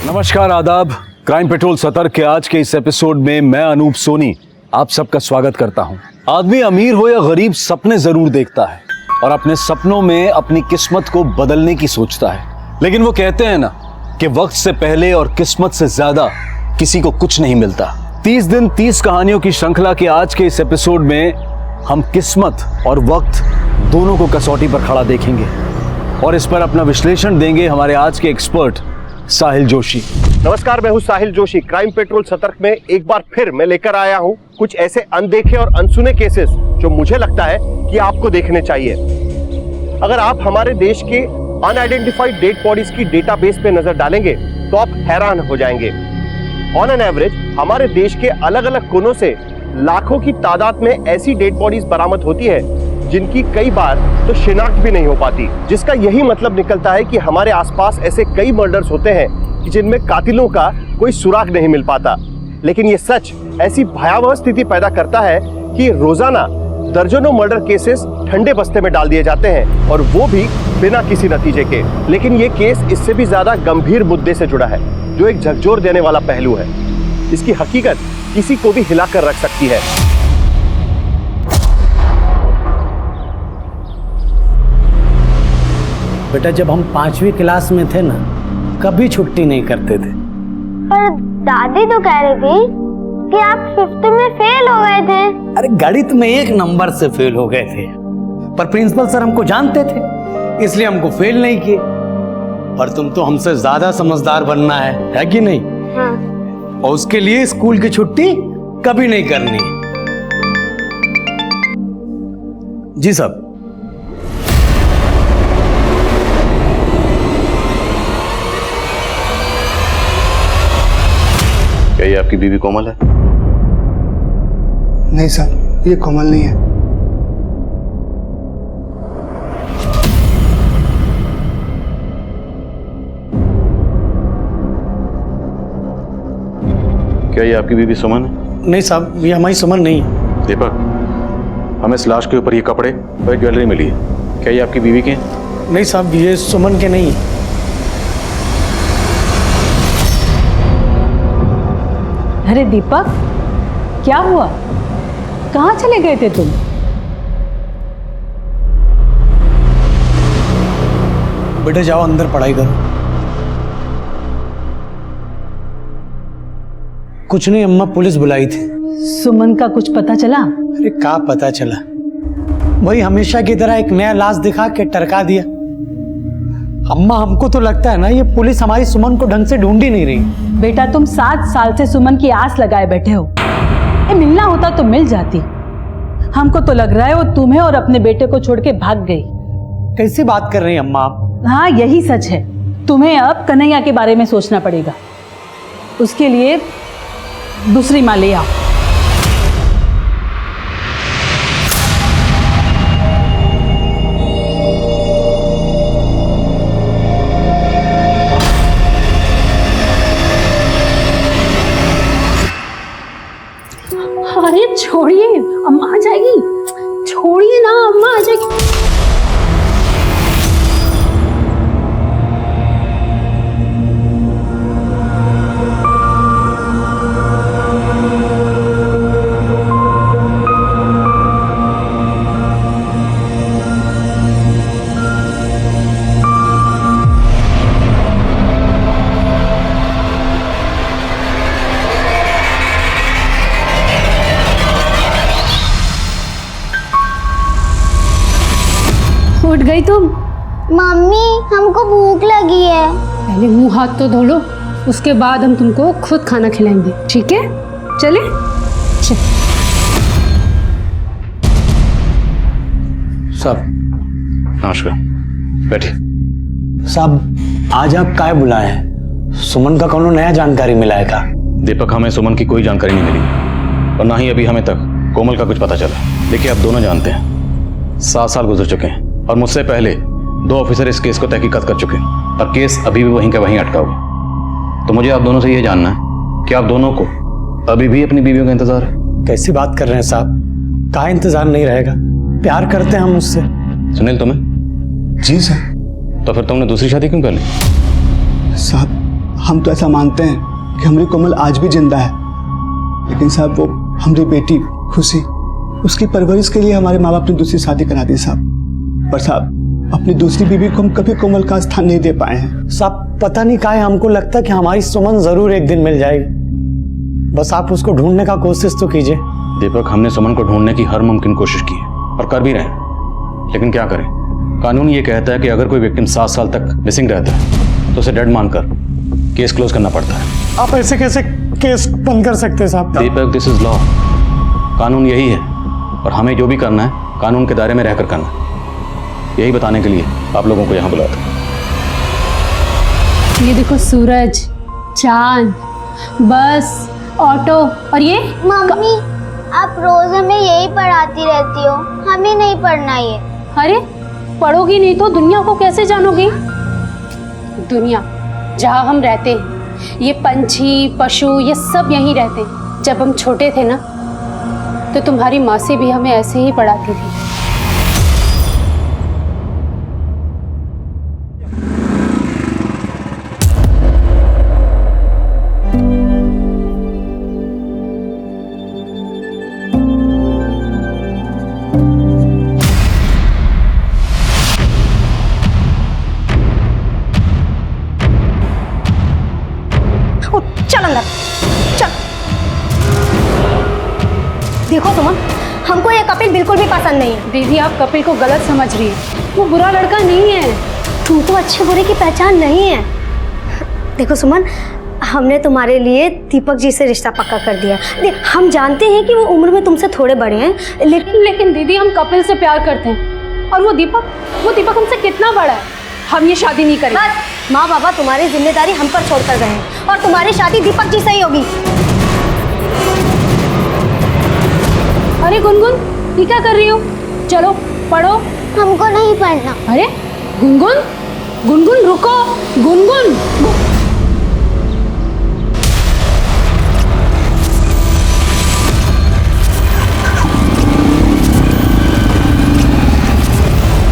नमस्कार, आदाब। Crime petrol सतर्क के आज के इस एपिसोड में मैं अनूप सोनी आप सबका स्वागत करता हूं। आदमी अमीर हो या गरीब सपने जरूर देखता है और अपने सपनों में अपनी किस्मत को बदलने की सोचता है, लेकिन वो कहते हैं ना कि वक्त से पहले और किस्मत से ज्यादा किसी को कुछ नहीं मिलता। 30 दिन 30 कहानियों की श्रृंखला के आज के इस एपिसोड में हम किस्मत और वक्त दोनों को कसौटी पर खड़ा देखेंगे और इस पर अपना विश्लेषण देंगे हमारे आज के एक्सपर्ट साहिल जोशी। नमस्कार, मैं हूं साहिल जोशी। क्राइम पेट्रोल सतर्क में एक बार फिर मैं लेकर आया हूं कुछ ऐसे अनदेखे और अनसुने केसेस जो मुझे लगता है कि आपको देखने चाहिए। अगर आप हमारे देश के अनआइडेंटिफाइड डेड बॉडीज की डेटाबेस पे नजर डालेंगे तो आप हैरान हो जाएंगे। ऑन एन एवरेज हमारे देश के अलग अलग कोनों से लाखों की तादाद में ऐसी डेड बॉडीज बरामद होती है जिनकी कई बार तो शिनाख्त भी नहीं हो पाती, जिसका यही मतलब निकलता है कि हमारे आसपास ऐसे कई मर्डर्स होते हैं जिनमें कातिलों का कोई सुराग नहीं मिल पाता। लेकिन ये सच ऐसी भयावह स्थिति पैदा करता है कि रोजाना दर्जनों मर्डर केसेस ठंडे बस्ते में डाल दिए जाते हैं और वो भी बिना किसी नतीजे के। लेकिन ये केस इससे भी ज्यादा गंभीर मुद्दे से जुड़ा है जो एक झकझोर देने वाला पहलू है। इसकी हकीकत किसी को भी हिलाकर रख सकती है। बेटा, जब हम 5वीं क्लास में थे ना, कभी छुट्टी नहीं करते थे। पर दादी तो कह रही थी कि आप 5th में फेल हो गए थे। अरे गणित में 1 नंबर से फेल हो गए थे, पर प्रिंसिपल सर हमको जानते थे इसलिए हमको फेल नहीं किए। पर तुम तो हमसे ज्यादा समझदार बनना है कि नहीं? हाँ। और उसके लिए स्कूल की छुट्टी कभी नहीं करनी। जी साहब। क्या ये आपकी बीवी कोमल है? नहीं सर, ये कोमल नहीं है। क्या ये आपकी बीवी सुमन है? नहीं साहब, ये हमारी सुमन नहीं है। दीपक, हमें इस लाश के ऊपर ये कपड़े और ज्वेलरी मिली है, क्या ये आपकी बीवी के हैं? नहीं साहब, ये सुमन के नहीं है। अरे दीपक, क्या हुआ? कहाँ चले गए थे तुम? बेटा जाओ अंदर पढ़ाई करो। कुछ नहीं अम्मा, पुलिस बुलाई थी। सुमन का कुछ पता चला? अरे क्या पता चला, वही हमेशा की तरह एक नया लाश दिखा के टरका दिया। अम्मा, हमको तो लगता है ना ये पुलिस हमारी सुमन को ढंग से ढूंढ ही नहीं रही। बेटा, तुम 7 साल से सुमन की आस लगाए बैठे हो। ये मिलना होता तो मिल जाती। हमको तो लग रहा है वो तुम्हें और अपने बेटे को छोड़ के भाग गई। कैसी बात कर रही हैं अम्मा आप? हाँ, यही सच है। तुम्हें अब कन्हैया के बारे में सोचना पड़ेगा। उसके लिए दूसरी माँ ले आओ। अरे छोड़िए, अम्मा आ जाएगी। छोड़िए ना, अम्मा आ जाएगी। उठ गई तुम? मम्मी, हमको भूख लगी है। पहले मुंह हाथ तो धो लो, उसके बाद हम तुमको खुद खाना खिलाएंगे, ठीक है? चले चल। साहब नमस्कार, बैठिए। साहब, आज आप काय बुलाए हैं? सुमन का कोनो नया जानकारी मिला है का? दीपक, हमें सुमन की कोई जानकारी नहीं मिली और ना ही अभी हमें तक कोमल का कुछ पता चला। देखिए, आप दोनों जानते हैं 7 साल गुजर चुके हैं और मुझसे पहले 2 ऑफिसर इस केस को तहकीकात कर चुके हैं और केस अभी भी वहीं का वहीं अटका हुआ। तो मुझे आप दोनों से ये जानना है कि आप दोनों को अभी भी अपनी बीवियों का इंतजार है? कैसी बात कर रहे हैं साहब? का इंतजार नहीं रहेगा? प्यार करते हैं हम उससे। सुनील, तुम्हें? जी सर। तो फिर तुमने दूसरी शादी क्यों कर ली? साहब, हम तो ऐसा मानते हैं कि हमारी कोमल आज भी जिंदा है, लेकिन साहब वो हमारी बेटी खुशी, उसकी परवरिश के लिए हमारे माँ बाप ने दूसरी शादी करा दी साहब। पर साहब अपनी दूसरी बीवी को हम कभी कोमल का स्थान नहीं दे पाए हैं। साहब पता नहीं काहे हमको लगता है कि हमारी सुमन जरूर एक दिन मिल जाएगी। बस आप उसको ढूंढने का कोशिश तो कीजिए। दीपक, हमने सुमन को ढूंढने की हर मुमकिन कोशिश की है और कर भी रहे हैं, लेकिन क्या करें, कानून ये कहता है कि अगर कोई विक्टिम 7 साल तक मिसिंग रहता है तो उसे डेड मानकर केस क्लोज करना पड़ता है। आप ऐसे कैसे केस बंद कर सकते हैं साहब? दीपक, दिस इज लॉ। कानून यही है और हमें जो भी करना है कानून के दायरे में रहकर करना है। यही बताने के लिए आप लोगों को यहाँ बुलाया था। ये देखो सूरज, चांद, बस, ऑटो और ये मम्मी आप रोज हमें यही पढ़ाती रहती हो, हमें नहीं पढ़ना ये। अरे पढ़ोगी नहीं तो दुनिया को कैसे जानोगी? दुनिया जहाँ हम रहते हैं, ये पंछी पशु ये सब यहीं रहते हैं। जब हम छोटे थे ना तो तुम्हारी मासी भी हमें ऐसे ही पढ़ाती थी। चल अंदर चल। देखो सुमन, हमको ये कपिल बिल्कुल भी पसंद नहीं है। दीदी आप कपिल को गलत समझ रही है, वो बुरा लड़का नहीं है। तुमको अच्छे बुरे की पहचान नहीं है। देखो सुमन, हमने तुम्हारे लिए दीपक जी से रिश्ता पक्का कर दिया। हम जानते हैं कि वो उम्र में तुमसे थोड़े बड़े हैं, लेकिन दीदी हम कपिल से प्यार करते हैं और वो दीपक हमसे कितना बड़ा है। हम ये शादी नहीं करेंगे। बस माँ बाबा तुम्हारी जिम्मेदारी हम पर छोड़कर गए हैं और तुम्हारी शादी दीपक जी से ही होगी। अरे गुनगुन, ये क्या कर रही हो? चलो पढ़ो। हमको नहीं पढ़ना। अरे गुनगुन, गुनगुन रुको, गुनगुन।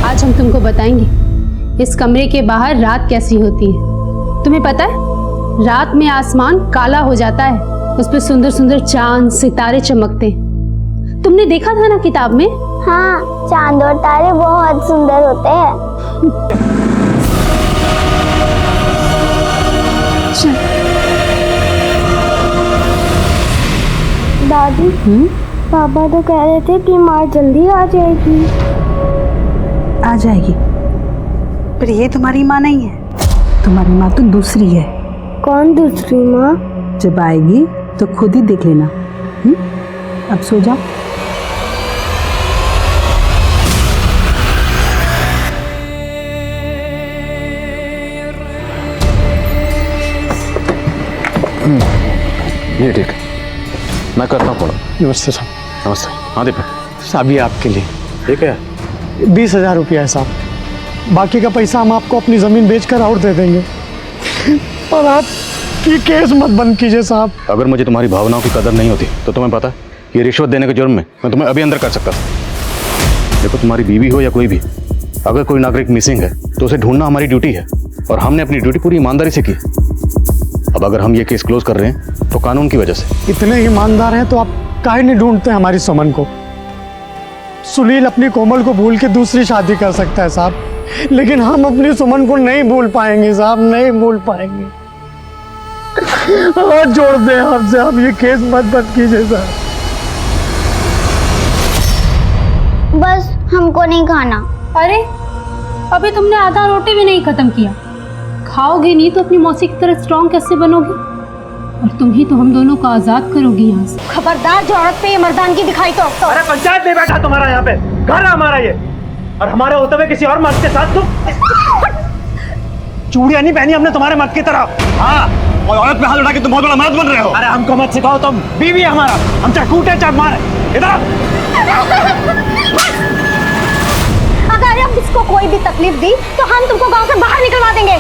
आज हम तुमको बताएंगे इस कमरे के बाहर रात कैसी होती है। तुम्हें पता है रात में आसमान काला हो जाता है, उस पर सुंदर सुंदर चांद सितारे चमकते हैं। तुमने देखा था ना किताब में? हाँ, चांद और तारे बहुत सुंदर होते हैं। दादी, पापा तो कह रहे थे कि माँ जल्दी आ जाएगी। आ जाएगी, पर ये तुम्हारी माँ नहीं है। तुम्हारी माँ तो दूसरी है। कौन दूसरी माँ? जब आएगी तो खुद ही देख लेना। अब सो जाओ। ये ठीक है, मैं करता हूँ फोन। नमस्ते साहब। नमस्ते। हाँ दीपक, साहब ये आपके लिए ठीक है। 20,000 रुपया है साहब। बाकी का पैसा हम आपको अपनी ज़मीन बेचकर और दे देंगे। और आप ये केस मत बंद कीजिए साहब। अगर मुझे तुम्हारी भावनाओं की कदर नहीं होती तो तुम्हें पता है ये रिश्वत देने के जुर्म में मैं तुम्हें अभी अंदर कर सकता था। देखो, तुम्हारी बीवी हो या कोई भी, अगर कोई नागरिक मिसिंग है तो उसे ढूंढना हमारी ड्यूटी है और हमने अपनी ड्यूटी पूरी ईमानदारी से की। अब अगर हम ये केस क्लोज कर रहे हैं तो कानून की वजह से। इतने ईमानदार हैं तो आप काहे नहीं ढूंढते हमारी सुमन को? सुनील अपनी कोमल को भूल के दूसरी शादी कर सकता है साहब, लेकिन हम अपनी सुमन को नहीं भूल पाएंगे साहब, नहीं भूल पाएंगे। हाथ जोड़ दें आपसे, आप ये केस मत बंद कीजिए साहब। बस हमको नहीं खाना। अरे अभी तुमने आधा रोटी भी नहीं खत्म किया। खाओगी नहीं तो अपनी मौसी की तरह स्ट्रॉन्ग कैसे बनोगी? और तुम ही तो हम दोनों को आजाद करोगी यहाँ से। खबरदार जो औरत पे ये मर्दानगी दिखाई तो। अरे पंचायत नहीं बैठा तुम्हारा यहाँ पे, घर है हमारा ये, और हमारे होते हुए किसी और मर्द के साथ तुम चूड़ियां नहीं पहनी हमने तुम्हारे मर्द की तरह। हाँ, और औरत पे हाथ उठा के तुम बहुत बड़ा मर्द बन रहे हो। अरे हमको मत सिखाओ, तुम बीवी है हमारा, हम चाहे कूटे चाहे मारे। इधर अगर अब इसको कोई भी तकलीफ दी तो हम तुमको गांव से बाहर निकलवा देंगे।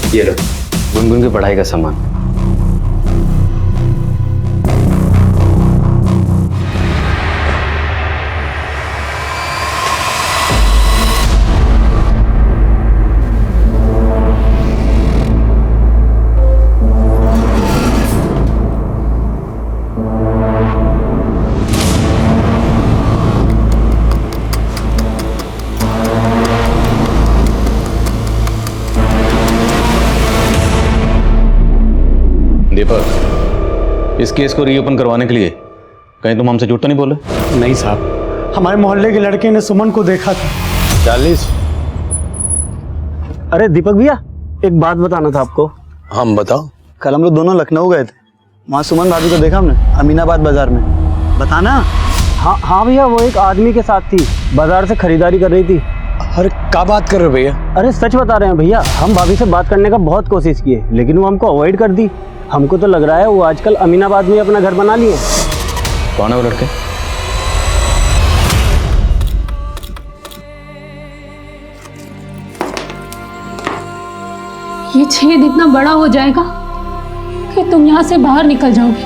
ये लो, गुनगुन की पढ़ाई का सामान। इस केस को रीओपन करवाने के लिए कहीं तुम हमसे झूठ तो नहीं बोले? नहीं साहब, हमारे मोहल्ले के लड़के ने सुमन को देखा था। 40। अरे दीपक भैया, एक बात बताना था आपको। हम बताओ। कल हम लोग दोनों लखनऊ गए थे, वहाँ सुमन भाभी को देखा हमने अमीनाबाद बाजार में। बताना। हाँ भैया, वो एक आदमी के साथ थी, बाजार से खरीदारी कर रही थी। अरे क्या बात कर रहे हो भैया? अरे सच बता रहे हैं भैया, हम भाभी से बात करने का बहुत कोशिश किए, लेकिन वो हमको अवॉइड कर दी। हमको तो लग रहा है वो आजकल अमीनाबाद में अपना घर बना लिए। कौन है वो लड़के? ये छेद इतना बड़ा हो जाएगा कि तुम यहाँ से बाहर निकल जाओगी।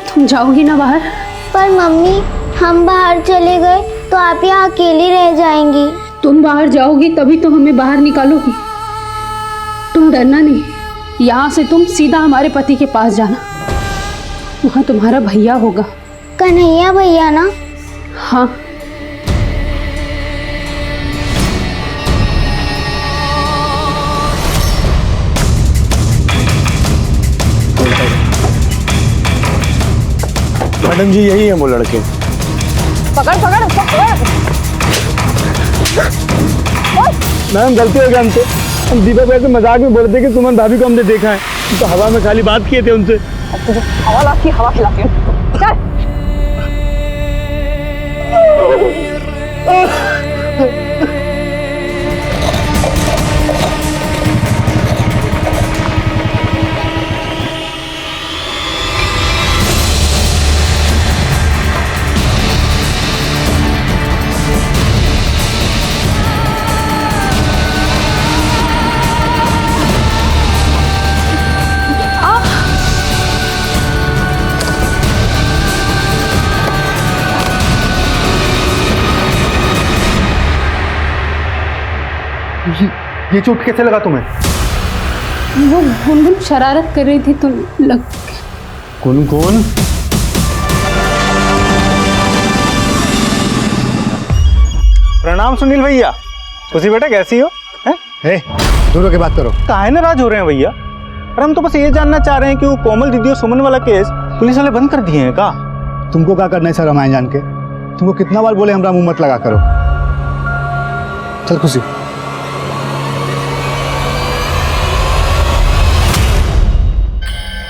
तुम जाओगी ना बाहर? पर मम्मी, हम बाहर चले गए तो आप यहाँ अकेली रह जाएंगी। तुम बाहर जाओगी तभी तो हमें बाहर निकालोगी। तुम डरना नहीं, यहाँ से तुम सीधा हमारे पति के पास जाना, वहाँ तुम्हारा भैया होगा। कन्हैया भैया ना? हाँ। मैडम जी, यही है वो लड़के। पकड़ पकड़ पकड़। मैम गलती हो गया हमसे। हम दीपक भैया से मजाक में बोल रहे थे कि सुमन भाभी को हमने देखा है, तो हवा में खाली बात किए थे उनसे। तुझे हवा खिलाती हूँ। चल। ये चोट कैसे लगा तुम्हें? वो गुनगुन शरारत कर रही थी तो लग। कौन? प्रणाम सुनील भैया। खुशी बेटा, कैसी हो? हैं? दूर होके बात करो। काहे नाराज हो रहे हैं भैया? अरे हम तो बस ये जानना चाह रहे हैं कि वो कोमल दीदी और सुमन वाला केस पुलिस वाले बंद कर दिए हैं का? तुमको क्या करना है सर रामायण जान के? तुमको कितना बार बोले हमरा मुंह मत लगा करो। चल खुशी।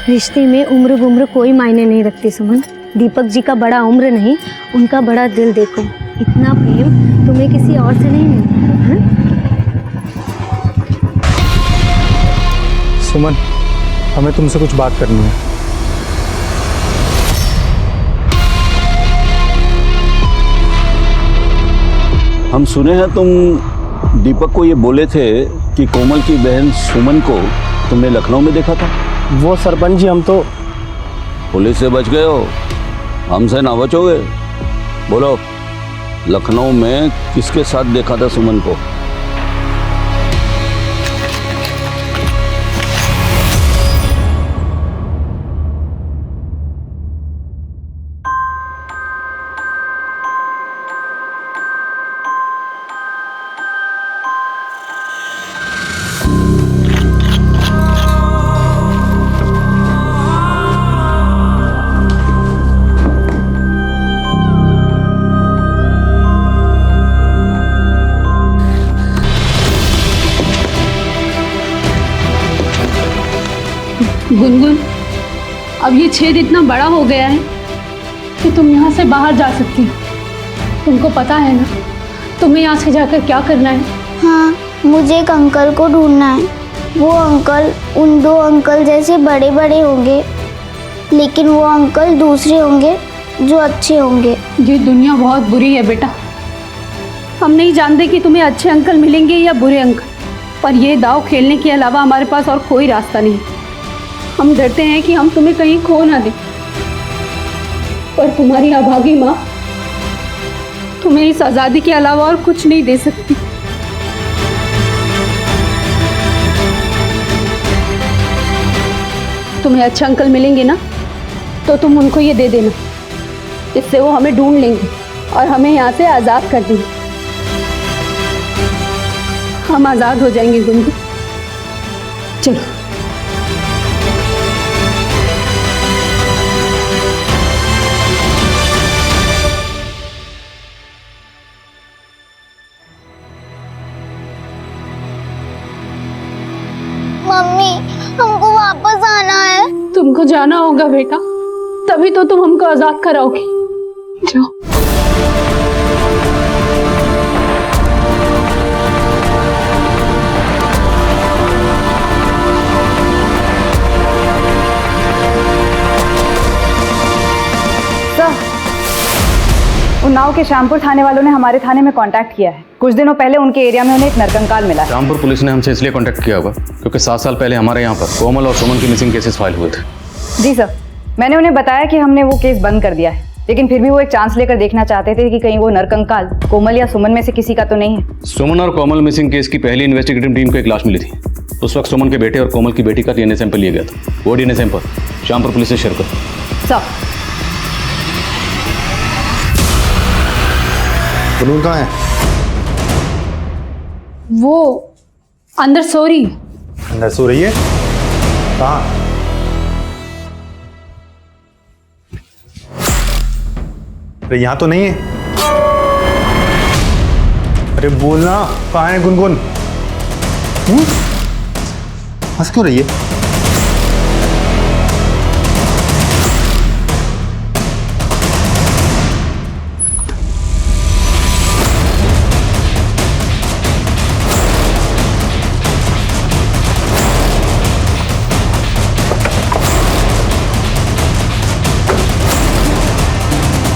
रिश्ते में उम्र बुम्र कोई मायने नहीं रखती सुमन। दीपक जी का बड़ा उम्र नहीं, उनका बड़ा दिल देखो। इतना प्रेम तुम्हें किसी और से नहीं मिलता है? सुमन, हमें तुमसे कुछ बात करनी है। हम सुने हैं तुम दीपक को ये बोले थे कि कोमल की बहन सुमन को तुमने लखनऊ में देखा था। वो सरपंच जी, हम तो पुलिस से बच गए हो, हमसे ना बचोगे। बोलो, लखनऊ में किसके साथ देखा था सुमन को? गुनगुन, अब ये छेद इतना बड़ा हो गया है कि तुम यहाँ से बाहर जा सकती हो। तुमको पता है ना तुम्हें यहाँ से जाकर क्या करना है? हाँ, मुझे एक अंकल को ढूंढना है। वो अंकल उन दो अंकल जैसे बड़े बड़े होंगे, लेकिन वो अंकल दूसरे होंगे जो अच्छे होंगे। ये दुनिया बहुत बुरी है बेटा। हम नहीं जानते कि तुम्हें अच्छे अंकल मिलेंगे या बुरे अंकल, पर ये दाव खेलने के अलावा हमारे पास और कोई रास्ता नहीं। हम डरते हैं कि हम तुम्हें कहीं खो ना दें, पर तुम्हारी अभागी माँ तुम्हें इस आज़ादी के अलावा और कुछ नहीं दे सकती। तुम्हें अच्छे अंकल मिलेंगे ना, तो तुम उनको ये दे देना, इससे वो हमें ढूंढ लेंगे और हमें यहाँ से आज़ाद कर देंगे। हम आज़ाद हो जाएंगे गुनगुन। चलो। जाना होगा बेटा, तभी तो तुम हमको आजाद कराओगी। जाओ। उन्नाव के श्यामपुर थाने वालों ने हमारे थाने में कांटेक्ट किया है। कुछ दिनों पहले उनके एरिया में उन्हें एक नरकंकाल मिला है। रामपुर पुलिस ने हमसे इसलिए कांटेक्ट किया होगा क्योंकि 7 साल पहले हमारे यहाँ पर कोमल और सुमन की मिसिंग केसेस फाइल हुए थे। जी सर, मैंने उन्हें बताया कि हमने वो केस बंद कर दिया है, लेकिन फिर भी वो एक चांस लेकर देखना चाहते थे कि कहीं वो नरकंकाल कोमल या सुमन में से किसी का तो नहीं है। सुमन और कोमल मिसिंग केस की पहली इन्वेस्टिगेटिव टीम को एक लाश मिली थी। उस वक्त सुमन के बेटे और कोमल की बेटी का डीएनए सैंपल लिया गया था। वो डीएनए सैंपल श्यामपुर पुलिस से शेयर करो। सर, बलून कहाँ है? वो अंदर सो रही। अंदर सो रही है? कहाँ? अरे यहाँ तो नहीं है। अरे बोलना, कहाँ है गुनगुन? हंस क्यों रही है?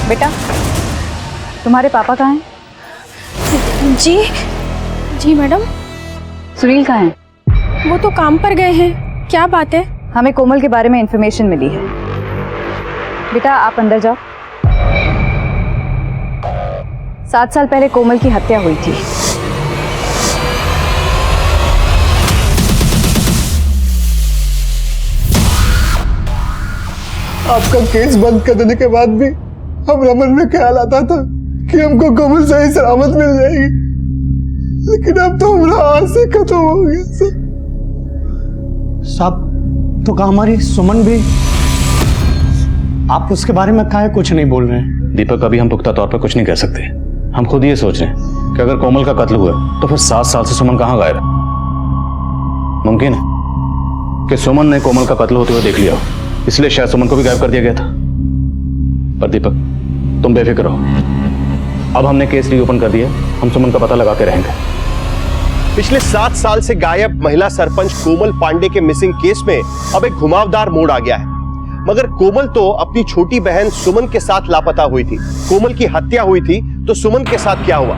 बेटा, तुम्हारे पापा कहाँ हैं? जी जी मैडम, सुनील कहाँ हैं? वो तो काम पर गए हैं। क्या बात है? हमें कोमल के बारे में इंफॉर्मेशन मिली है। बेटा, आप अंदर जाओ। 7 साल पहले कोमल की हत्या हुई थी। आपका केस बंद कर देने के बाद भी हमारे मन में ख्याल आता था कि हमको कोमल सही सलामत मिल जाएगी, लेकिन अब तो हमारा आज से खत्म हो गया सर। साहब, तो कहा हमारी सुमन भी? आप उसके बारे में काहे कुछ नहीं बोल रहे हैं? दीपक, अभी हम पुख्ता तौर पर कुछ नहीं कह सकते। हम खुद ये सोच रहे हैं कि अगर कोमल का कत्ल हुआ तो फिर 7 साल से सुमन कहाँ गायब है? मुमकिन है कि सुमन ने कोमल का कत्ल होते हुए देख लिया हो, इसलिए शायद सुमन को भी गायब कर दिया गया था। पर दीपक, तुम बेफिक्र रहो। अब हमने केस रीओपन कर दिया, हम सुमन का पता लगा के रहेंगे। पिछले 7 साल से गायब महिला सरपंच कोमल पांडे के मिसिंग केस में अब एक घुमावदार मोड़ आ गया है। मगर कोमल तो अपनी छोटी बहन सुमन के साथ लापता हुई थी। कोमल की हत्या हुई थी तो सुमन के साथ क्या हुआ?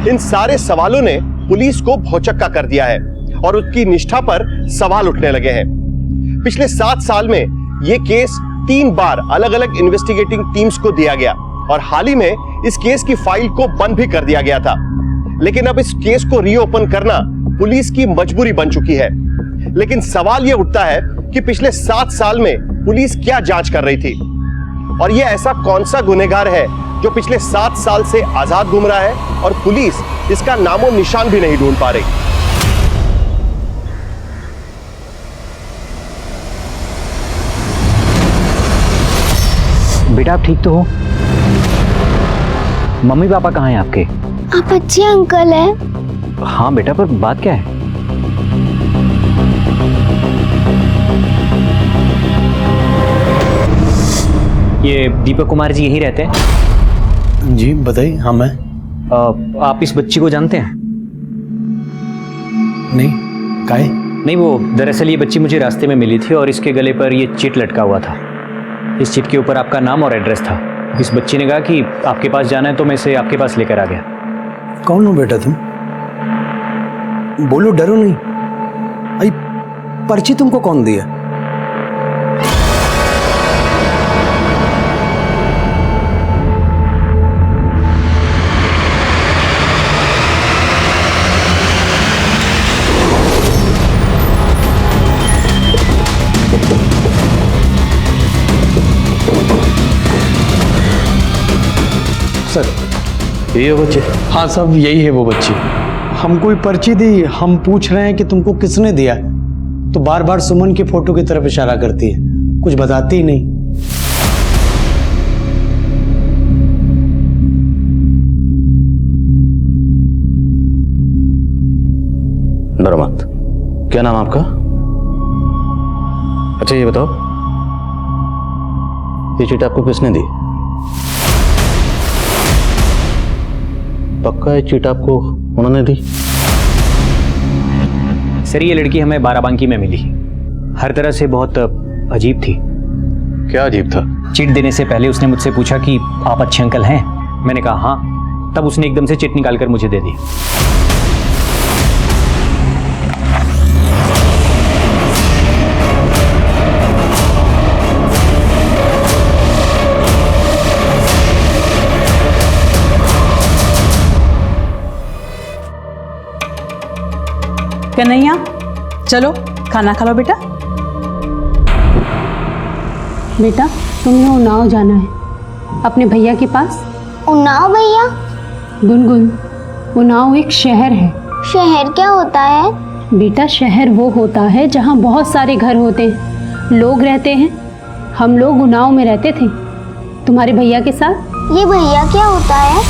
इन सारे सवालों ने पुलिस को भौचक्का कर दिया है और उसकी निष्ठा पर सवाल उठने लगे हैं। पिछले 7 साल में यह केस 3 बार अलग अलग इन्वेस्टिगेटिंग टीम्स को दिया गया और हाल ही में इस केस की फाइल को बंद भी कर दिया गया था। लेकिन अब इस केस को रीओपन करना पुलिस की मजबूरी बन चुकी है। लेकिन सवाल यह उठता है कि पिछले 7 साल में पुलिस क्या जांच कर रही थी और यह ऐसा कौन सा गुनहगार है जो पिछले 7 साल से आजाद घूम रहा है और पुलिस इसका नामो निशान भी नहीं ढूंढ पा रही। बेटा, आप ठीक तो हो? मम्मी पापा कहाँ हैं आपके? आप अच्छे अंकल हैं। हाँ बेटा, पर बात क्या है? ये दीपक कुमार जी यहीं रहते हैं? जी बताइए। हाँ मैं। आप इस बच्ची को जानते हैं? नहीं, काहे? नहीं, वो दरअसल ये बच्ची मुझे रास्ते में मिली थी और इसके गले पर ये चिट लटका हुआ था। इस चिट के ऊपर आपका नाम और एड्रेस था। इस बच्ची ने कहा कि आपके पास जाना है तो मैं इसे आपके पास लेकर आ गया। कौन हो बेटा तुम? बोलो, डरो नहीं। आई पर्ची तुमको कौन दिया? सर, ये वो बच्चे? हाँ साहब, यही है वो बच्ची। हमको ही पर्ची दी। हम पूछ रहे हैं कि तुमको किसने दिया, तो बार बार सुमन की फोटो की तरफ इशारा करती है, कुछ बताती ही नहीं। डरो मत। क्या नाम आपका? अच्छा ये बताओ, ये चिट आपको किसने दी? पक्का ये चिट आपको उन्होंने दी? सर ये लड़की हमें बाराबंकी में मिली, हर तरह से बहुत अजीब थी। क्या अजीब था? चिट देने से पहले उसने मुझसे पूछा कि आप अच्छे अंकल हैं। मैंने कहा हाँ, तब उसने एकदम से चिट निकालकर मुझे दे दी। कन्हैया चलो खाना खा लो बेटा। बेटा तुमने उन्नाव जाना है अपने भैया के पास। उन्नाव भैया? गुनगुन, उन्नाव एक शहर है। शहर क्या होता है? बेटा शहर वो होता है जहाँ बहुत सारे घर होते हैं, लोग रहते हैं। हम लोग उन्नाव में रहते थे तुम्हारे भैया के साथ। ये भैया क्या होता है?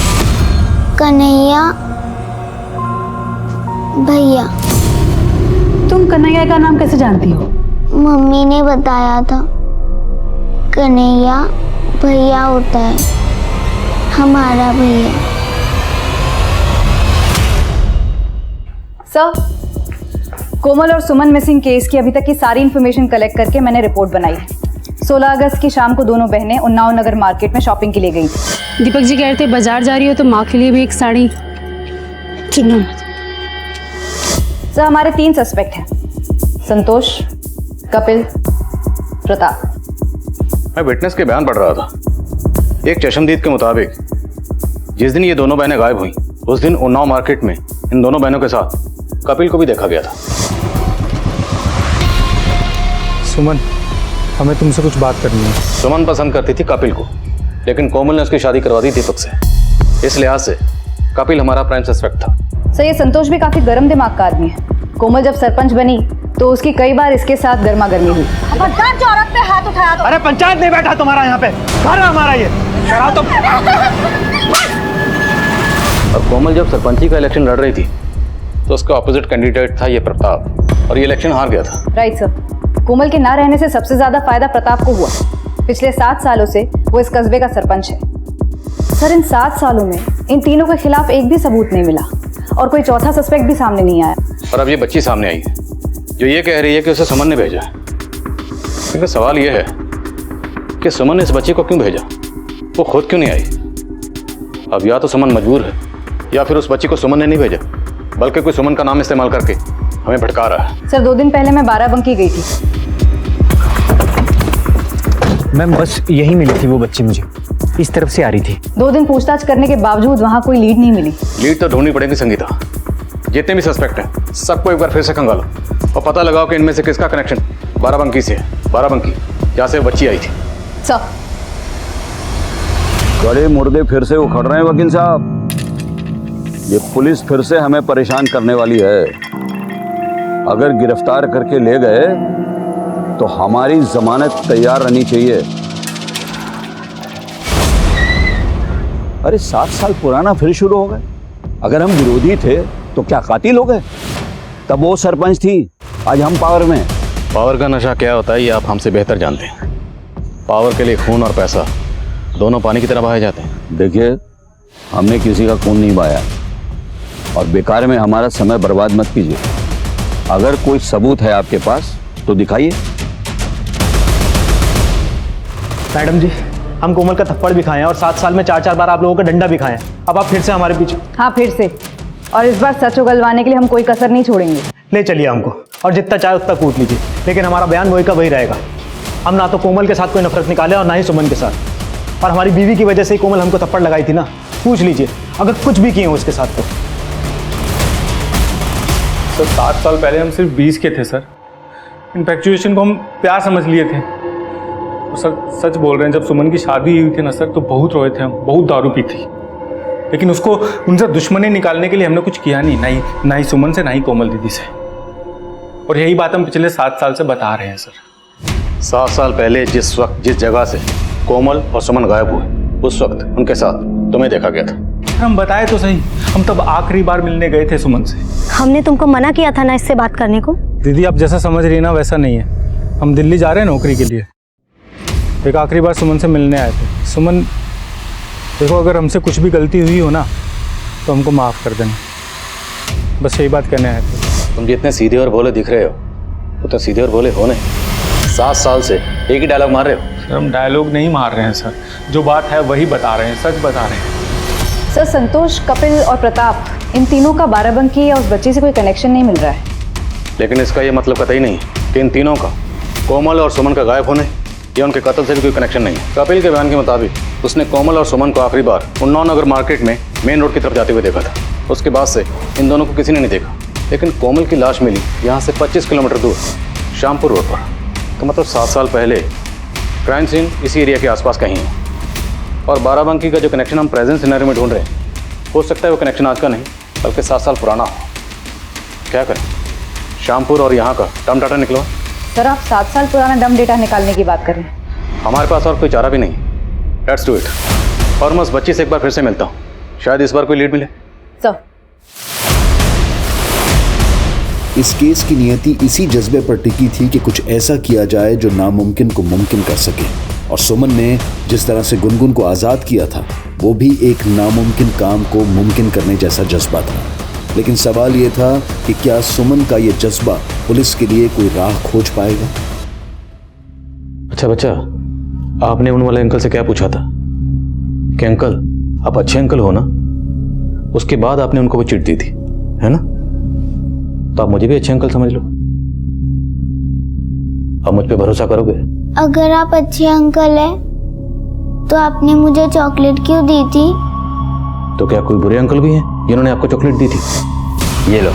कन्हैया भैया। तुम कन्हैया का नाम कैसे जानती हो? मम्मी ने बताया था। कन्हैया भैया होता है, हमारा भैया। सर, कोमल और सुमन मिसिंग केस की अभी तक की सारी इन्फॉर्मेशन कलेक्ट करके मैंने रिपोर्ट बनाई है। 16 अगस्त की शाम को दोनों बहनें उन्नाव नगर मार्केट में शॉपिंग के लिए गई थी। दीपक जी कह रहे थे बाजार जा रही हो तो माँ के लिए भी एक साड़ी। सर हमारे 3 सस्पेक्ट हैं, संतोष, कपिल, प्रताप। मैं विटनेस के बयान पढ़ रहा था। एक चशमदीद के मुताबिक जिस दिन ये दोनों बहनें गायब हुई उस दिन उन्नाव मार्केट में इन दोनों बहनों के साथ कपिल को भी देखा गया था। सुमन, हमें तुमसे कुछ बात करनी है। सुमन पसंद करती थी कपिल को, लेकिन कोमल ने उसकी शादी करवा दी दीपक से। इस लिहाज से कपिल हमारा प्राइम सस्पेक्ट था। सर ये संतोष भी काफी गर्म दिमाग का आदमी है। कोमल जब सरपंच बनी तो उसकी कई बार इसके साथ गर्मा गर्मी हुई। जो औरत पे हाथ उठाया तो। अरे पंचायत नहीं बैठा तुम्हारा यहाँ पे, घर है हमारा ये। तो और कोमल जब सरपंची का इलेक्शन लड़ रही थी तो उसका ऑपोजिट कैंडिडेट था ये प्रताप, और ये इलेक्शन हार गया था। राइट सर, कोमल के ना रहने से सबसे ज्यादा फायदा प्रताप को हुआ। पिछले 7 सालों से वो इस कस्बे का सरपंच है। सर इन 7 सालों में इन तीनों के खिलाफ एक भी सबूत नहीं मिला और कोई चौथा सस्पेक्ट भी सामने नहीं आया। और अब ये बच्ची सामने आई है जो ये कह रही है कि उसे सुमन ने भेजा है। लेकिन सवाल ये है कि सुमन ने इस बच्ची को क्यों भेजा, वो खुद क्यों नहीं आई? अब या तो सुमन मजबूर है या फिर उस बच्ची को सुमन ने नहीं भेजा, बल्कि कोई सुमन का नाम इस्तेमाल करके हमें भटका रहा है। सर 2 दिन पहले मैं बाराबंकी गई थी। मैम बस यही मिली थी वो बच्ची, मुझे इस तरफ से आ रही थी। 2 दिन पूछताछ करने के बावजूद वहाँ कोई लीड नहीं मिली। लीड तो ढूंढनी पड़ेगी संगीता। जितने भी सस्पेक्ट हैं सबको एक बार फिर से खंगालो और पता लगाओ कि इनमें से किसका कनेक्शन बाराबंकी से है। बाराबंकी जहाँ से बच्ची आई थी। सर गड़े मुर्दे फिर से उखड़ रहे हैं वकील साहब। ये पुलिस फिर से हमें परेशान करने वाली है। अगर गिरफ्तार करके ले गए तो हमारी जमानत तैयार रहनी चाहिए। अरे 7 साल पुराना फिर शुरू हो गए। अगर हम विरोधी थे तो क्या कातिल हो गए? तब वो सरपंच थी, आज हम पावर में। पावर का नशा क्या होता है ये आप हमसे बेहतर जानते हैं। पावर के लिए खून और पैसा दोनों पानी की तरह बहाए जाते हैं। देखिए, हमने किसी का खून नहीं बहाया और बेकार में हमारा समय बर्बाद मत कीजिए। अगर कोई सबूत है आपके पास तो दिखाइए। मैडम जी, हम कोमल का थप्पड़ भी खाए हैं और 7 साल में 4-4 बार आप लोगों का डंडा भी खाए हैं। अब आप फिर से हमारे पीछे। हाँ फिर से, और इस बार सच उगलवाने के लिए हम कोई कसर नहीं छोड़ेंगे। ले चलिए हमको, और जितना चाहे उतना कूट लीजिए, लेकिन हमारा बयान वही का वही रहेगा। हम ना तो कोमल के साथ कोई नफरत निकाले और ना ही सुमन के साथ। और हमारी बीवी की वजह से ही कोमल हमको थप्पड़ लगाई थी ना। पूछ लीजिए अगर कुछ भी किए हो उसके साथ तो। सर 7 साल पहले हम सिर्फ 20 के थे सर। इन्फेक्चुएशन को हम प्यार समझ लिए थे। और सर सच बोल रहे हैं, जब सुमन की शादी हुई थी ना सर तो बहुत रोए थे हम, बहुत दारू पी थी। लेकिन उसको उनसे दुश्मनी निकालने के लिए हमने कुछ किया नहीं, ना ही सुमन से ना ही कोमल दीदी से। और यही बात हम पिछले 7 साल से बता रहे हैं सर। 7 साल पहले जिस वक्त जिस जगह से कोमल और सुमन गायब हुए उस वक्त उनके साथ तुम्हें देखा गया था। हम बताए तो सही, हम तब आखिरी बार मिलने गए थे सुमन से। हमने तुमको मना किया था ना इससे बात करने को। दीदी आप जैसा समझ रही ना वैसा नहीं है। हम दिल्ली जा रहे हैं नौकरी के लिए। एक आखिरी बार सुमन से मिलने आए थे। सुमन देखो, अगर हमसे कुछ भी गलती हुई हो ना तो हमको माफ़ कर देना, बस यही बात कहने आए थे। तुम जितने सीधे और भोले दिख रहे हो उतने सीधे और भोले हो नहीं। 7 साल से एक ही डायलॉग मार रहे हो। सर हम डायलॉग नहीं मार रहे हैं सर, जो बात है वही बता रहे हैं, सच बता रहे हैं। सर संतोष, कपिल और प्रताप, इन तीनों का बाराबंकी या उस बच्ची से कोई कनेक्शन नहीं मिल रहा है। लेकिन इसका ये मतलब कतई नहीं कि इन तीनों का कोमल और सुमन का गायब होने या उनके कत्ल से भी कोई कनेक्शन नहीं है। कपिल के बयान के मुताबिक उसने कोमल और सुमन को आखिरी बार उन्नाव नगर मार्केट में मेन रोड की तरफ जाते हुए देखा था। उसके बाद से इन दोनों को किसी ने नहीं देखा। लेकिन कोमल की लाश मिली यहाँ से 25 किलोमीटर दूर श्यामपुर रोड पर। तो मतलब 7 साल पहले क्राइम सीन इसी एरिया के आसपास कहीं है। और बाराबंकी का जो कनेक्शन हम प्रेजेंट सिनेरियो में ढूंढ रहे हैं, हो सकता है वो कनेक्शन आज का नहीं बल्कि 7 साल पुराना हो। क्या करें, श्यामपुर और यहाँ का डम डाटा निकलवा। सर आप 7 साल पुराना डम डेटा निकालने की बात कर रहे हैं? हमारे पास और कोई चारा भी नहीं। Let's do it. और मैं उस बच्ची से एक बार फिर से मिलता हूँ, शायद इस बार कोई लीड मिले। सर इस केस की नियति इसी जज्बे पर टिकी थी कि कुछ ऐसा किया जाए जो नामुमकिन को मुमकिन कर सके। और सुमन ने जिस तरह से गुनगुन को आज़ाद किया था, वो भी एक नामुमकिन काम को मुमकिन करने जैसा जज्बा था। लेकिन सवाल ये था कि क्या सुमन का ये जज्बा पुलिस के लिए कोई राह खोज पाएगा। अच्छा बच्चा, आपने उन वाले अंकल से क्या पूछा था कि अंकल आप अच्छे अंकल हो ना? उसके बाद आपने उनको वो चिट दी थी, है ना? तो आप मुझे भी अच्छे अंकल समझ लो। आप मुझ पे भरोसा करोगे? अगर आप अच्छे अंकल हैं तो आपने मुझे चॉकलेट क्यों दी थी? तो क्या कोई बुरे अंकल भी हैं जिन्होंने आपको चॉकलेट दी थी? ये लो।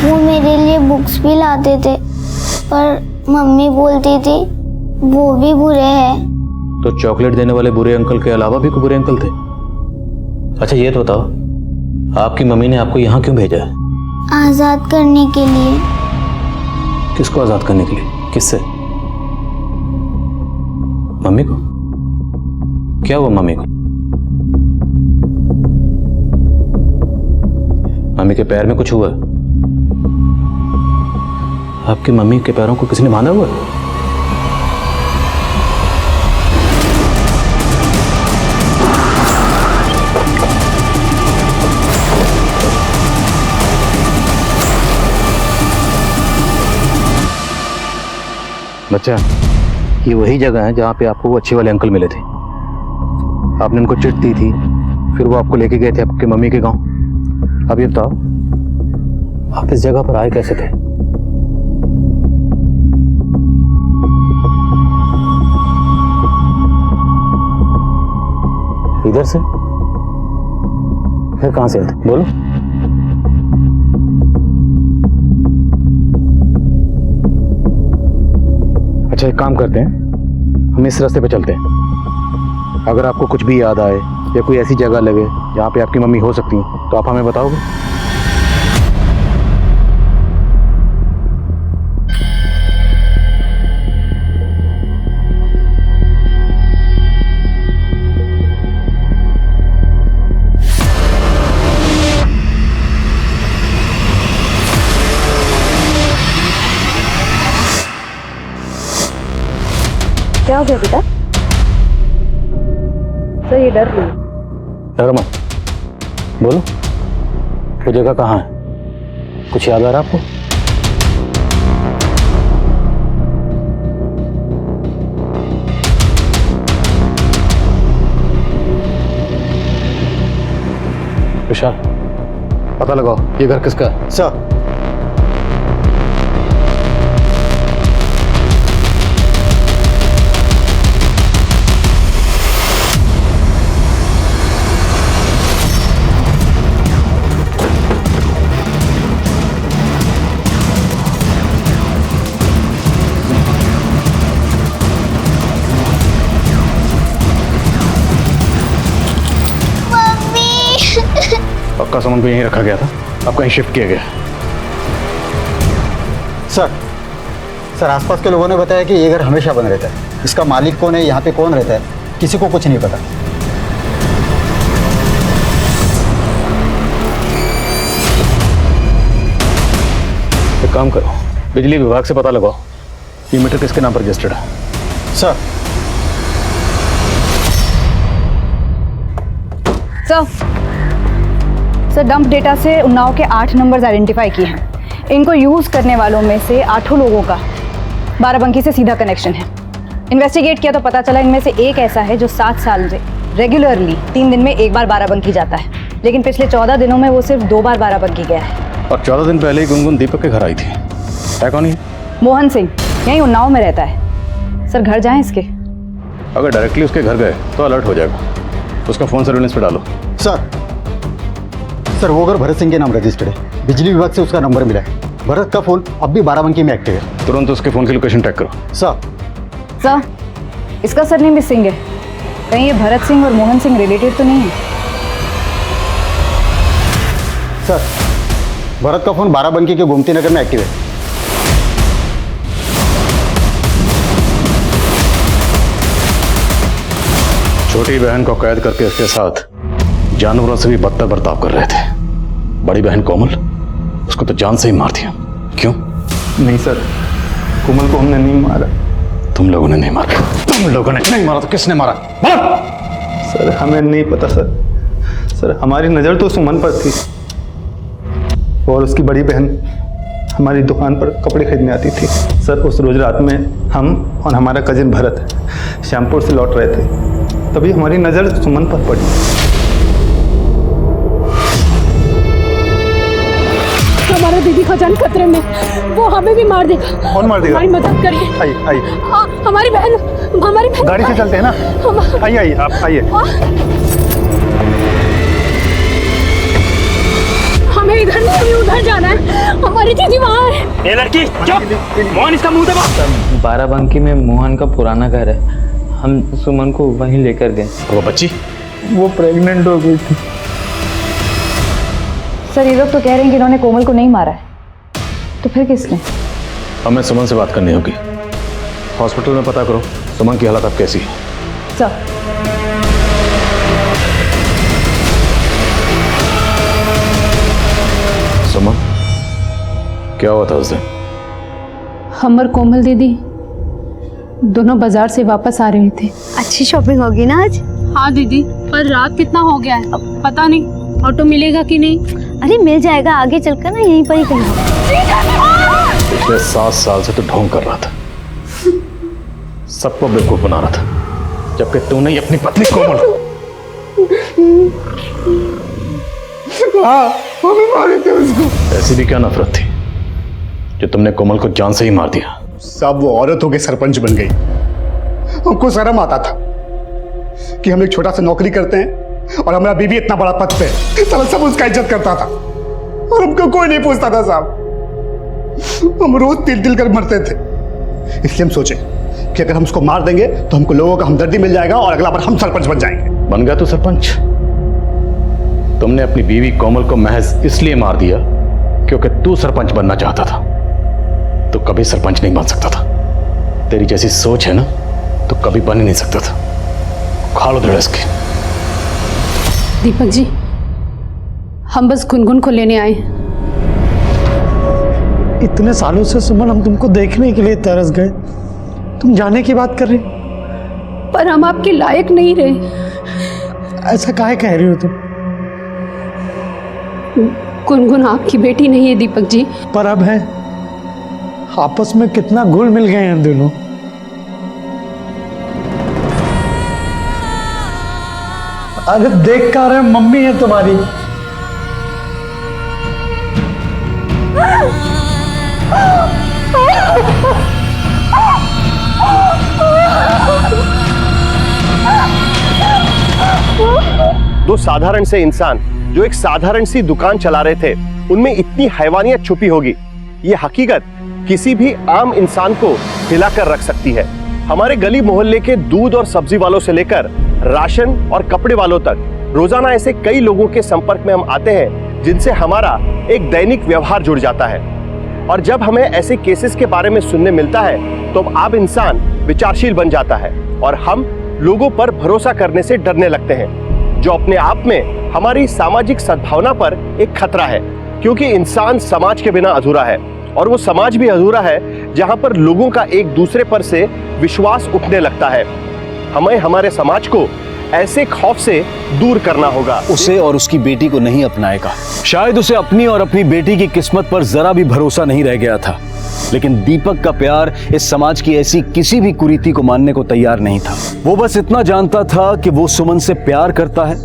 वो मेरे लिए बुक्स भी लाते थे, पर मम्मी बोलती थी वो भी बुरे हैं। तो चॉकलेट देने वाले बुरे अंकल के अलावा भी कोई बुरे अंकल थे? अच्छा ये तो बताओ, आपकी मम्मी ने आपको यहाँ क्यों भेजा है? आजाद करने के लिए। किसको आजाद करने के लिए? किससे? मम्मी को? क्या हुआ मम्मी को? मम्मी के पैर में कुछ हुआ? आपकी मम्मी के पैरों को किसी ने बांधा हुआ? बच्चा, ये वही जगह है जहाँ पे आपको वो अच्छे वाले अंकल मिले थे। आपने उनको चिट दी थी, फिर वो आपको लेके गए थे आपके मम्मी के गांव। अब ये बताओ, आप इस जगह पर आए कैसे थे? इधर से? फिर कहाँ से आए थे? बोलो। अच्छा एक काम करते हैं, हम इस रास्ते पे चलते हैं। अगर आपको कुछ भी याद आए या कोई ऐसी जगह लगे जहाँ पे आपकी मम्मी हो सकती हैं तो आप हमें बताओगे। क्या हो गया बेटा? सर ये डर रही। डर मत, बोलो वो जगह कहाँ है? कुछ याद आ रहा आपको? विशाल, पता लगाओ ये घर किसका है। सर पक्का सामान को यहीं रखा गया था, अब कहीं शिफ्ट किया गया। सर आसपास के लोगों ने बताया कि ये घर हमेशा बंद रहता है। इसका मालिक कौन है, यहाँ पे कौन रहता है, किसी को कुछ नहीं पता। एक काम करो, बिजली विभाग से पता लगाओ ये मीटर किसके नाम पर रजिस्टर्ड है। सर सर डंप डेटा से उन्नाव के 8 नंबर्स आइडेंटिफाई किए हैं। इनको यूज़ करने वालों में से 8 लोगों का बाराबंकी से सीधा कनेक्शन है। इन्वेस्टिगेट किया तो पता चला इनमें से एक ऐसा है जो 7 साल से रेगुलरली 3 दिन में एक बार बाराबंकी जाता है, लेकिन पिछले 14 दिनों में वो सिर्फ 2 बार बाराबंकी गया है। और 14 दिन पहले ही गुनगुन दीपक के घर आई थी। है कौन है? मोहन सिंह, यहीं उन्नाव में रहता है। सर घर जाएं इसके? अगर डायरेक्टली उसके घर गए तो अलर्ट हो जाएगा, उसका फ़ोन सर्विलेंस पे डालो। सर वो घर भरत सिंह के नाम रजिस्टर्ड है। बिजली विभाग से उसका नंबर मिला है। भरत का फ़ोन अब भी बाराबंकी में एक्टिव है। तुरंत उसके फ़ोन की लोकेशन ट्रैक करो। सर इसका सरनेम भी सिंह है, कहीं ये भरत सिंह और मोहन सिंह रिलेटेड तो नहीं है? सर भरत का फ़ोन बाराबंकी के गोमती नगर में एक्टिव है। छोटी बहन को कैद करके उसके साथ जानवरों से भी बदतर बर्ताव कर रहे थे। बड़ी बहन कोमल, उसको तो जान से ही मार दिया। क्यों? नहीं सर, कोमल को हमने नहीं मारा। तुम लोगों ने नहीं मारा? तुम लोगों ने नहीं मारा तो किसने मारा? सर हमें नहीं पता सर। सर हमारी नज़र तो सुमन पर थी और उसकी बड़ी बहन हमारी दुकान पर कपड़े खरीदने आती थी। सर उस रोज रात में हम और हमारा कजिन भरत श्यामपुर से लौट रहे थे, तभी हमारी नज़र सुमन पर पड़ी। हमारा दीदी का जान खतरे में, वो हमें भी मार देगा। कौन मार देगा? हमारी मदद करिए। आइए हमारी बहन गाड़ी से चलते हैं ना। आइए आप आइए। हमें इधर नहीं, हमें उधर जाना है। हमारी दीदी वहाँ है। ये लड़की चुप, मोहन इसका मुंह दबा। बाराबंकी में मोहन का पुराना घर है, हम सुमन को वहीं लेकर गए। वो बच्ची? वो प्रेग्नेंट हो गई थी। सर ये लोग तो कह रहे हैं कि इन्होंने कोमल को नहीं मारा है, तो फिर किसने? हमें सुमन से बात करनी होगी। हॉस्पिटल में पता करो सुमन की हालत अब कैसी है। सर सुमन, क्या हुआ था उस दिन? हम और कोमल दीदी दोनों बाजार से वापस आ रहे थे। अच्छी शॉपिंग होगी ना आज? हाँ दीदी, पर रात कितना हो गया है अब पता नहीं ऑटो मिलेगा कि नहीं। अरे मिल जाएगा, आगे चलकर ना यहीं पर ही कहीं। पिछले 7 साल से तो ढोंग कर रहा था, सबको बेवकूफ बना रहा था, जबकि तूने ही अपनी पत्नी कोमल मारे थे उसको। ऐसी भी क्या नफरत थी जो तुमने कोमल को जान से ही मार दिया? साहब वो औरत होके सरपंच बन गई। हमको शर्म आता था कि हम एक छोटा सा नौकरी करते हैं और हमारा बीवी इतना बड़ा पद पे, साला सब उसका इज्जत करता था और हमको कोई नहीं पूछता था साहब। हम रोज तिल कर मरते थे। इसलिए हम सोचे कि अगर हम उसको मार देंगे तो हमको लोगों का हमदर्दी मिल जाएगा और अगला बार हम सरपंच बन जाएंगे। बन गया तू सरपंच? तुमने अपनी बीवी कोमल को महज इसलिए मार दिया क्योंकि तू सरपंच बनना चाहता था। तो कभी सरपंच नहीं बन सकता था। तेरी जैसी सोच है ना, तो कभी बन ही नहीं सकता था। खा लो धड़स के। दीपक जी, हम बस गुनगुन को लेने आए। इतने सालों से सुमन हम तुमको देखने के लिए तरस गए, तुम जाने की बात कर रही? पर हम आपके लायक नहीं रहे। ऐसा काहे कह रही हो तुम? गुनगुन आपकी बेटी नहीं है दीपक जी। पर अब है। आपस में कितना घुल मिल गए हैं दोनों। अरे देख कर रहे मम्मी है तुम्हारी। दो साधारण से इंसान जो एक साधारण सी दुकान चला रहे थे, उनमें इतनी हैवानियत छुपी होगी, ये हकीकत किसी भी आम इंसान को हिलाकर रख सकती है। हमारे गली मोहल्ले के दूध और सब्जी वालों से लेकर राशन और कपड़े वालों तक रोजाना ऐसे कई लोगों के संपर्क में हम आते हैं जिनसे हमारा एक दैनिक व्यवहार जुड़ जाता है। और जब हमें ऐसे केसेस के बारे में सुनने मिलता है तो अब आम विचारशील बन जाता है और हम लोगों पर भरोसा करने से डरने लगते हैं, जो अपने आप में हमारी सामाजिक सद्भावना पर एक खतरा है, क्योंकि इंसान समाज के बिना अधूरा है और वो समाज भी अधूरा है जहां पर लोगों का एक दूसरे पर से विश्वास उठने लगता है। हमें हमारे समाज को ऐसे खौफ से दूर करना होगा। उसे और उसकी बेटी को नहीं अपनाएगा। शायद उसे अपनी और अपनी बेटी की किस्मत पर जरा भी भरोसा नहीं रह गया था, लेकिन दीपक का प्यार इस समाज की ऐसी किसी भी कुरीति को मानने को तैयार नहीं था। वो बस इतना जानता था कि वो सुमन से प्यार करता है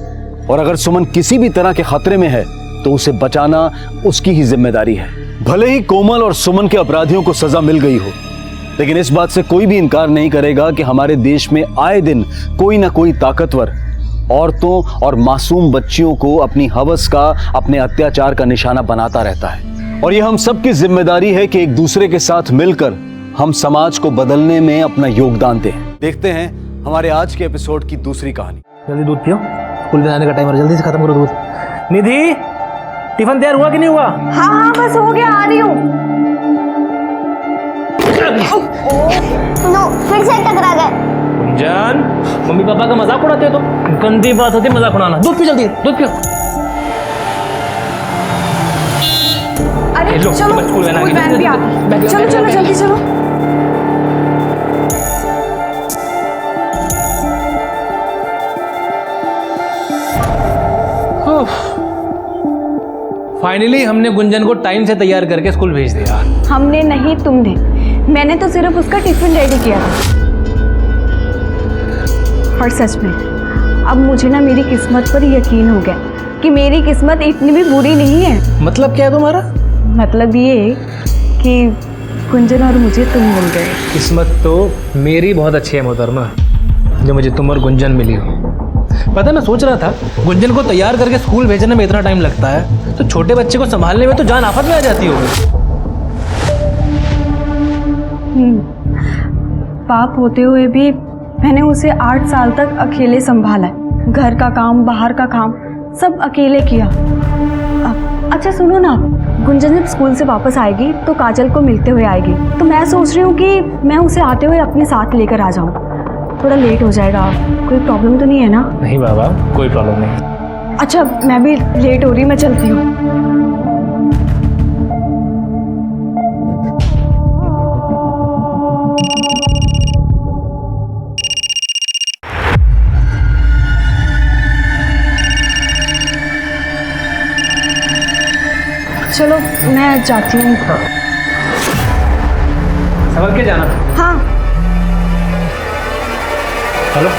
और अगर सुमन किसी भी तरह के खतरे में है तो उसे बचाना उसकी ही जिम्मेदारी है। भले ही कोमल और सुमन के अपराधियों को सजा मिल गई हो, लेकिन इस बात से कोई भी इनकार नहीं करेगा कि हमारे देश में आए दिन कोई ना कोई ताकतवर औरतों और मासूम बच्चियों को अपनी हवस का, अपने अत्याचार का निशाना बनाता रहता है। और यह हम सबकी जिम्मेदारी है कि एक दूसरे के साथ मिलकर हम समाज को बदलने में अपना योगदान दें। देखते हैं हमारे आज के एपिसोड की दूसरी कहानी। जल्दी दूध पियो, स्कूल जाने का टाइम है, जल्दी से खत्म करो दूध। निधि, टिफिन तैयार हुआ कि नहीं हुआ? हाँ हाँ बस हो गया, आ रही हूँ। नो, फिर से टकरा गए। गुंजन, मम्मी पापा का मजाक उड़ाते हो तो गंदी बात होती है मजाक उड़ाना। दूध पियो, जल्दी दूध पियो। अरे लो, चलो, स्कूल वैन आ गई। वैन भी आ गई। चलो चलो जल्दी चलो। फाइनली हमने गुंजन को टाइम से तैयार करके स्कूल भेज दिया। हमने नहीं, तुमने। मैंने तो सिर्फ उसका टिफिन रेडी किया था। और सच में अब मुझे ना मेरी किस्मत पर यकीन हो गया कि मेरी किस्मत इतनी भी बुरी नहीं है। मतलब क्या है तुम्हारा? मतलब ये कि गुंजन और मुझे तुम मिल गए। किस्मत तो मेरी बहुत अच्छी है मोहतरमा, जो मुझे तुम और गुंजन मिली हो। पता है, मैं सोच रहा था गुंजन को तैयार करके स्कूल भेजने में इतना टाइम लगता है तो छोटे बच्चे को संभालने में तो जान आफत में आ जाती होगी। पाप होते हुए भी मैंने उसे 8 साल तक अकेले संभाला है। घर का काम, बाहर का काम सब अकेले किया। अच्छा सुनो ना, गुंजन जब स्कूल से वापस आएगी तो काजल को मिलते हुए आएगी, तो मैं सोच रही हूँ कि मैं उसे आते हुए अपने साथ लेकर आ जाऊँ। थोड़ा लेट हो जाएगा, कोई प्रॉब्लम तो नहीं है ना? नहीं बाबा, कोई प्रॉब्लम नहीं। अच्छा मैं भी लेट हो रही, मैं चलती हूँ। चलो मैं जाती हूँ। संभल के जाना। हाँ। हेलो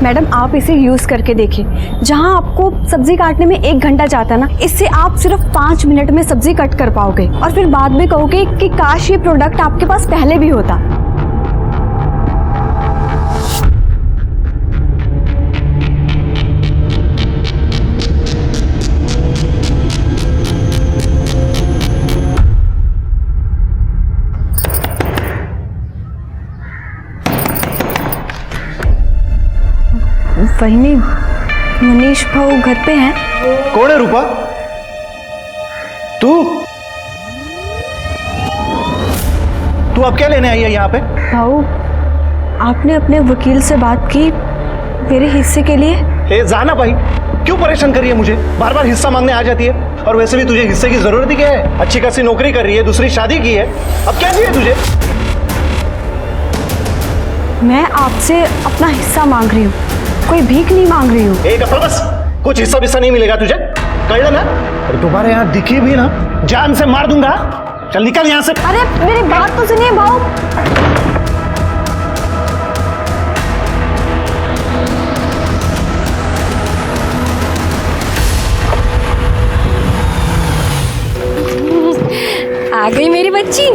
मैडम, आप इसे यूज़ करके देखिए। जहाँ आपको सब्जी काटने में 1 घंटा जाता है ना, इससे आप सिर्फ 5 मिनट में सब्जी कट कर पाओगे और फिर बाद में कहोगे कि काश ये प्रोडक्ट आपके पास पहले भी होता। वही मनीष भाऊ घर पे हैं? कौन है रूपा? तू अब क्या लेने आई है यहाँ पे? भाऊ, आपने अपने वकील से बात की मेरे हिस्से के लिए? ए जाना भाई, क्यों परेशान कर रही है मुझे? बार बार हिस्सा मांगने आ जाती है। और वैसे भी तुझे हिस्से की जरूरत ही क्या है? अच्छी खासी नौकरी कर रही है, दूसरी शादी की है, अब क्या चाहिए तुझे? मैं आपसे अपना हिस्सा मांग रही हूँ, कोई भीख नहीं मांग रही हूँ। एक बस, कुछ हिस्सा विस्सा नहीं मिलेगा तुझे, कह ना। और दोबारा यहाँ दिखी भी ना, जान से मार दूंगा। चल निकल यहाँ से। अरे मेरी बात तो सुनिए भाऊ। आ गई मेरी बच्ची।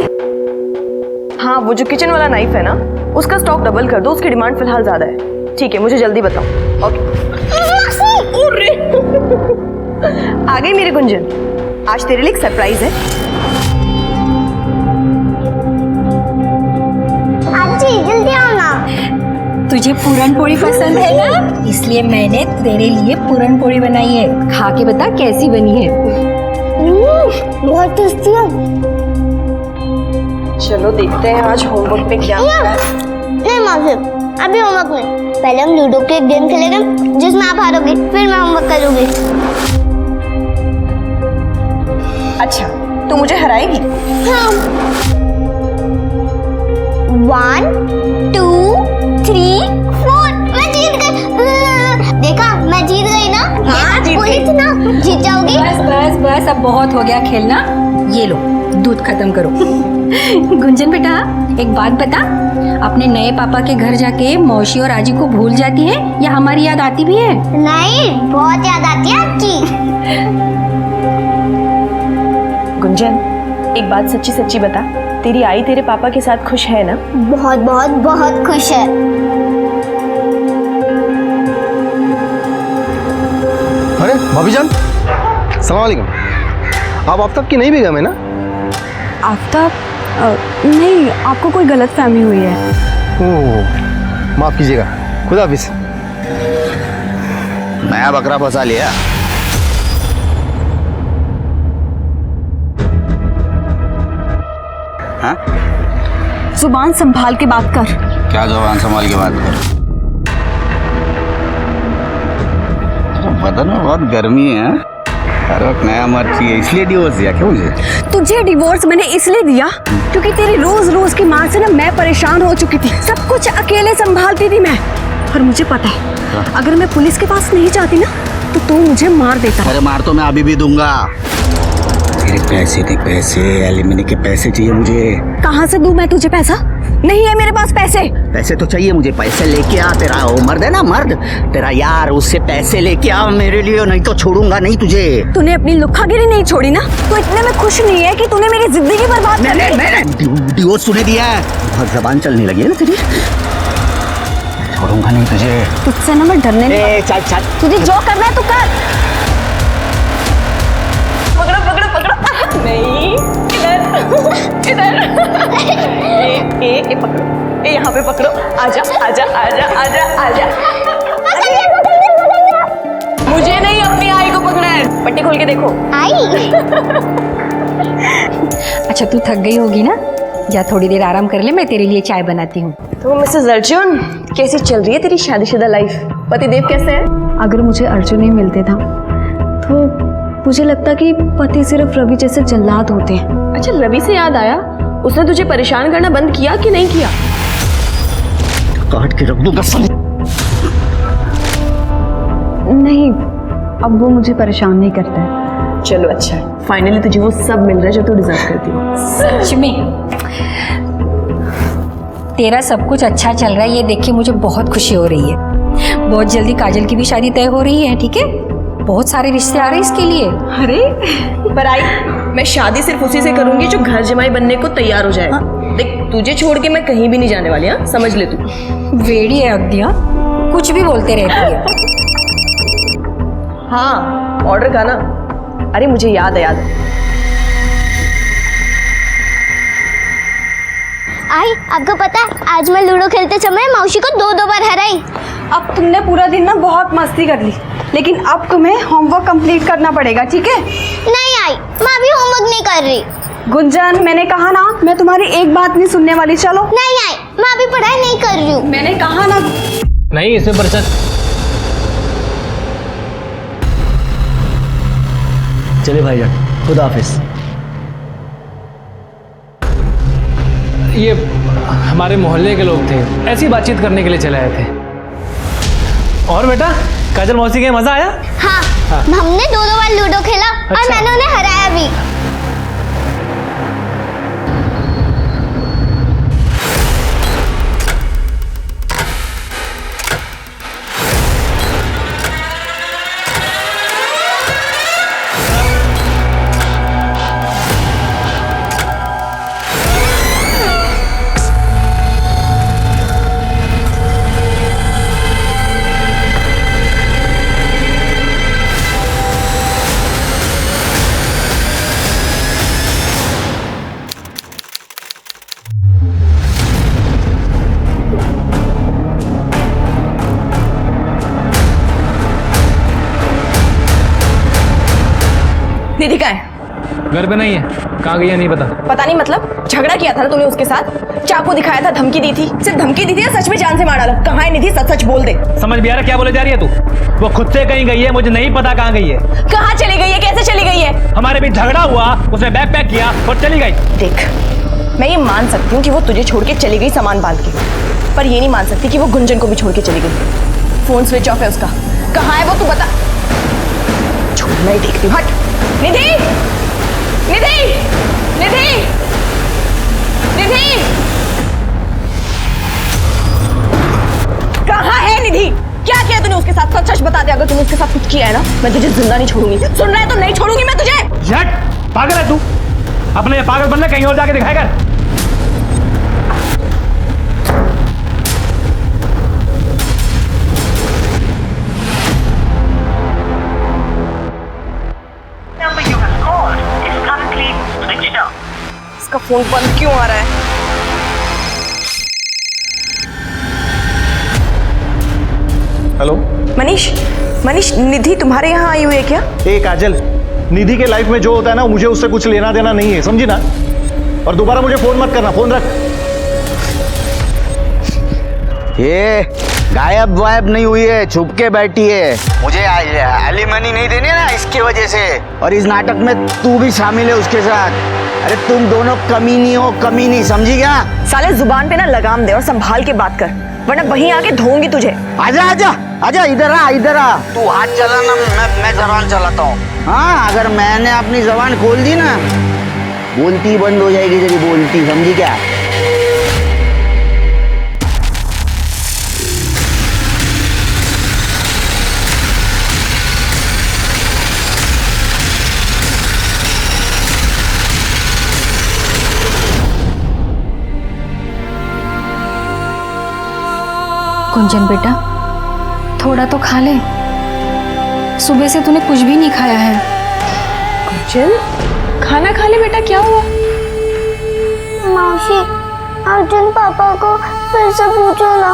हाँ, वो जो किचन वाला नाइफ है ना, उसका स्टॉक डबल कर दो, उसकी डिमांड फिलहाल ज्यादा है। ठीक है, मुझे जल्दी बताओ। ओके। आ गई मेरी गुंजन, आज तेरे लिए एक सरप्राइज है। आजी जल्दी आओ ना। तुझे पूरन पोड़ी पसंद है ना, इसलिए मैंने तेरे लिए पूरन पोड़ी बनाई है। खा के बता कैसी बनी है। बहुत टेस्टी है। चलो देखते हैं आज होमवर्क में क्या है। नहीं मौसी, अभी होमवर्क नहीं, पहले हम लूडो के एक गेम खेलेंगे जिसमें आप हारोगे, फिर मैं होमवर्क करूंगी। अच्छा, तू मुझे हराएगी? हाँ। 1 2 3 4 मैं जीत गई। देखा मैं जीत गई ना। हाँ, जीत बोली गई। थी ना जीत जाओगी। बस बस बस, अब बहुत हो गया खेलना। ये लो दूध खत्म करो। गुंजन बेटा, एक बात बता, अपने नए पापा के घर जाके मौसी और आजी को भूल जाती है या हमारी याद आती भी है? नहीं, बहुत याद आती है आपकी। गुंजन, एक बात सच्ची सच्ची बता, तेरी आई तेरे पापा के साथ खुश है ना? बहुत बहुत बहुत खुश है। अरे भाभी जान, सलाम वालेकुम। आप आफ्ताब की नई बेगम है ना? आफ्ताब? नहीं, आपको कोई गलत फहमी हुई है। ओह, माफ कीजिएगा, खुदा हाफिज। नया बकरा फंसा लिया। हाँ? जुबान संभाल के बात कर। क्या जुबान संभाल के बात कर? बदन में बहुत गर्मी है। हर वक्त नया मर्द चाहिए, इसलिए डिवोर्स दिया क्या मुझे? तुझे डिवोर्स मैंने इसलिए दिया क्योंकि तेरी रोज रोज की मार से ना मैं परेशान हो चुकी थी। सब कुछ अकेले संभालती थी मैं, और मुझे पता है अगर मैं पुलिस के पास नहीं जाती ना तो तू मुझे मार देता। अरे मार तो मैं अभी भी दूंगा। तेरे पैसे थे, पैसे एलिमनी के पैसे चाहिए मुझे। कहाँ से दूं मैं तुझे पैसा? नहीं है मेरे पास पैसे। पैसे तो चाहिए मुझे, पैसे लेके आ। तेरा वो मर्द है ना, मर्द तेरा यार, उससे पैसे लेके आ मेरे लिए, नहीं तो छोड़ूंगा नहीं तुझे। तूने अपनी लुक्खागिरी नहीं छोड़ी ना, तो इतने में खुश नहीं है कि तूने मेरी जिंदगी बर्बाद कर दी। मैंने डिवोर्स तूने दिया है, बहुत जबान चलने लगी है ना तेरी। छोड़ूंगा नहीं तुझे। तुझसे ना मैं डरने नहीं। चल चल, तुझे जो करना है तू कर। पकड़ो पकड़ो पकड़ो। नहीं, इधर इधर। ए पकड़ो, ए यहाँ पे पकड़ो। आजा आजा आजा आजा आजा। मुझे नहीं, अपनी आई को पकड़ना है। पट्टी खोल के देखो। आई। अच्छा तू थक गई होगी ना, या थोड़ी देर आराम कर ले, मैं तेरे लिए चाय बनाती हूँ। तो मिसेस अर्जुन, कैसी चल रही है तेरी शादीशुदा लाइफ? पतिदेव कैसे है? अगर मुझे अर्जुन नहीं मिलते था तो मुझे लगता कि पति सिर्फ रवि जैसे जल्लाद होते हैं। अच्छा, रवि से याद आया, उसने तुझे परेशान करना बंद किया कि नहीं किया? काट के रख दूंगा साले। नहीं, अब वो मुझे परेशान नहीं करता है। चलो अच्छा है, फाइनली तुझे वो सब मिल रहा है जो तू डिजर्व करती है। सच में तेरा सब कुछ अच्छा चल रहा है, ये देख के मुझे बहुत खुशी हो रही है। बहुत जल्दी काजल की भी शादी तय हो रही है, ठीक है? बहुत सारे रिश्ते आ रहे हैं इसके लिए। अरे पर आई, मैं शादी सिर्फ उसी से करूंगी जो घर जमाई बनने को तैयार हो जाए। देख, तुझे छोड़ के मैं कहीं भी नहीं जाने वाली। हाँ, समझ ले तू। वेड़ी है अग्निया, कुछ भी बोलते रहती है। हाँ, ऑर्डर का ना। अरे मुझे याद है। आई, आपको पता है आज मैं लूडो खेलते समय मौसी को 2 बार हराई। अब तुमने पूरा दिन ना बहुत मस्ती कर ली, लेकिन अब तुम्हें होमवर्क कंप्लीट करना पड़ेगा, ठीक है? नहीं आई, मैं अभी होमवर्क नहीं कर रही। गुंजन, मैंने कहा ना, मैं तुम्हारी एक बात नहीं सुनने वाली। चलो। नहीं आई, मैं अभी पढ़ाई नहीं कर रही हूँ। मैंने कहा ना। नहीं, इसमें बरसात। चले भाईजान, खुदा हाफिज। ये हमारे मोहल्ले के लोग थे, ऐसी बातचीत करने के लिए चले आए थे। और बेटा, काजल मौसी के मजा आया? हाँ, हमने 2 बार लूडो खेला और मैंने उन्हें हराया भी। दीदी का है? घर पे नहीं है। कहाँ गई है नहीं पता। पता नहीं मतलब झगड़ा किया था ना तूने उसके साथ, चाकू दिखाया था, धमकी दी थी। सिर्फ धमकी दी थी या सच में जान से मार डाला? कहाँ है निधि? सच सच बोल दे। समझ भी आ रहा क्या बोले जा रही है तू? वो खुद से कहीं गई है, मुझे नहीं पता कहाँ गई है। कहाँ चली गई है? कैसे चली गई है? हमारे बीच झगड़ा हुआ, उसने बैग पैक किया और चली गई। देख, मैं ये मान सकती हूँ कि वो तुझे छोड़ के चली गई सामान बांध के, पर ये नहीं मान सकती कि वो गुंजन को भी छोड़ के चली गई। फोन स्विच ऑफ है उसका। कहाँ है वो तू बता। छोड़, मैं देखती हूँ। हट। निधि, निधि, निधि, निधि, कहाँ है निधि? क्या किया तूने उसके साथ? सच सच बता दे। अगर तूने उसके साथ कुछ किया है ना, मैं तुझे जिंदा नहीं छोड़ूंगी। सुन रहा है तो? नहीं छोड़ूंगी मैं तुझे। झट, पागल है तू? अपने पागल बनने कहीं और जाके दिखाएगा। इसका फोन बंद क्यों आ रहा है? हेलो मनीष, मनीष, निधि तुम्हारे यहाँ आई हुई है क्या? ए काजल, निधि के लाइफ में जो होता है ना, मुझे उससे कुछ लेना देना नहीं है, समझी ना? और दोबारा मुझे फोन मत करना, फोन रख। ये गायब वायब नहीं हुई है, छुप के बैठी है। मुझे एलिमनी नहीं देनी है ना, इसकी वजह से। और इस नाटक में तू भी शामिल है उसके साथ। अरे तुम दोनों कमीनी हो, कमीनी, समझी क्या? साले जुबान पे ना लगाम दे और संभाल के बात कर, वरना वहीं आके धोऊंगी तुझे। आजा आजा आजा, इधर आ, इधर आ। तू हाथ चलाना, मैं जबान चलाता हूँ। हाँ, अगर मैंने अपनी जबान खोल दी ना, बोलती बंद हो जाएगी तेरी बोलती, समझी क्या? कुंजन बेटा, थोड़ा तो खा ले। सुबह से तूने कुछ भी नहीं खाया है। कुंजन, खाना खा ले बेटा। क्या हुआ? मौसी, अर्जुन पापा को फिर से पूछो ना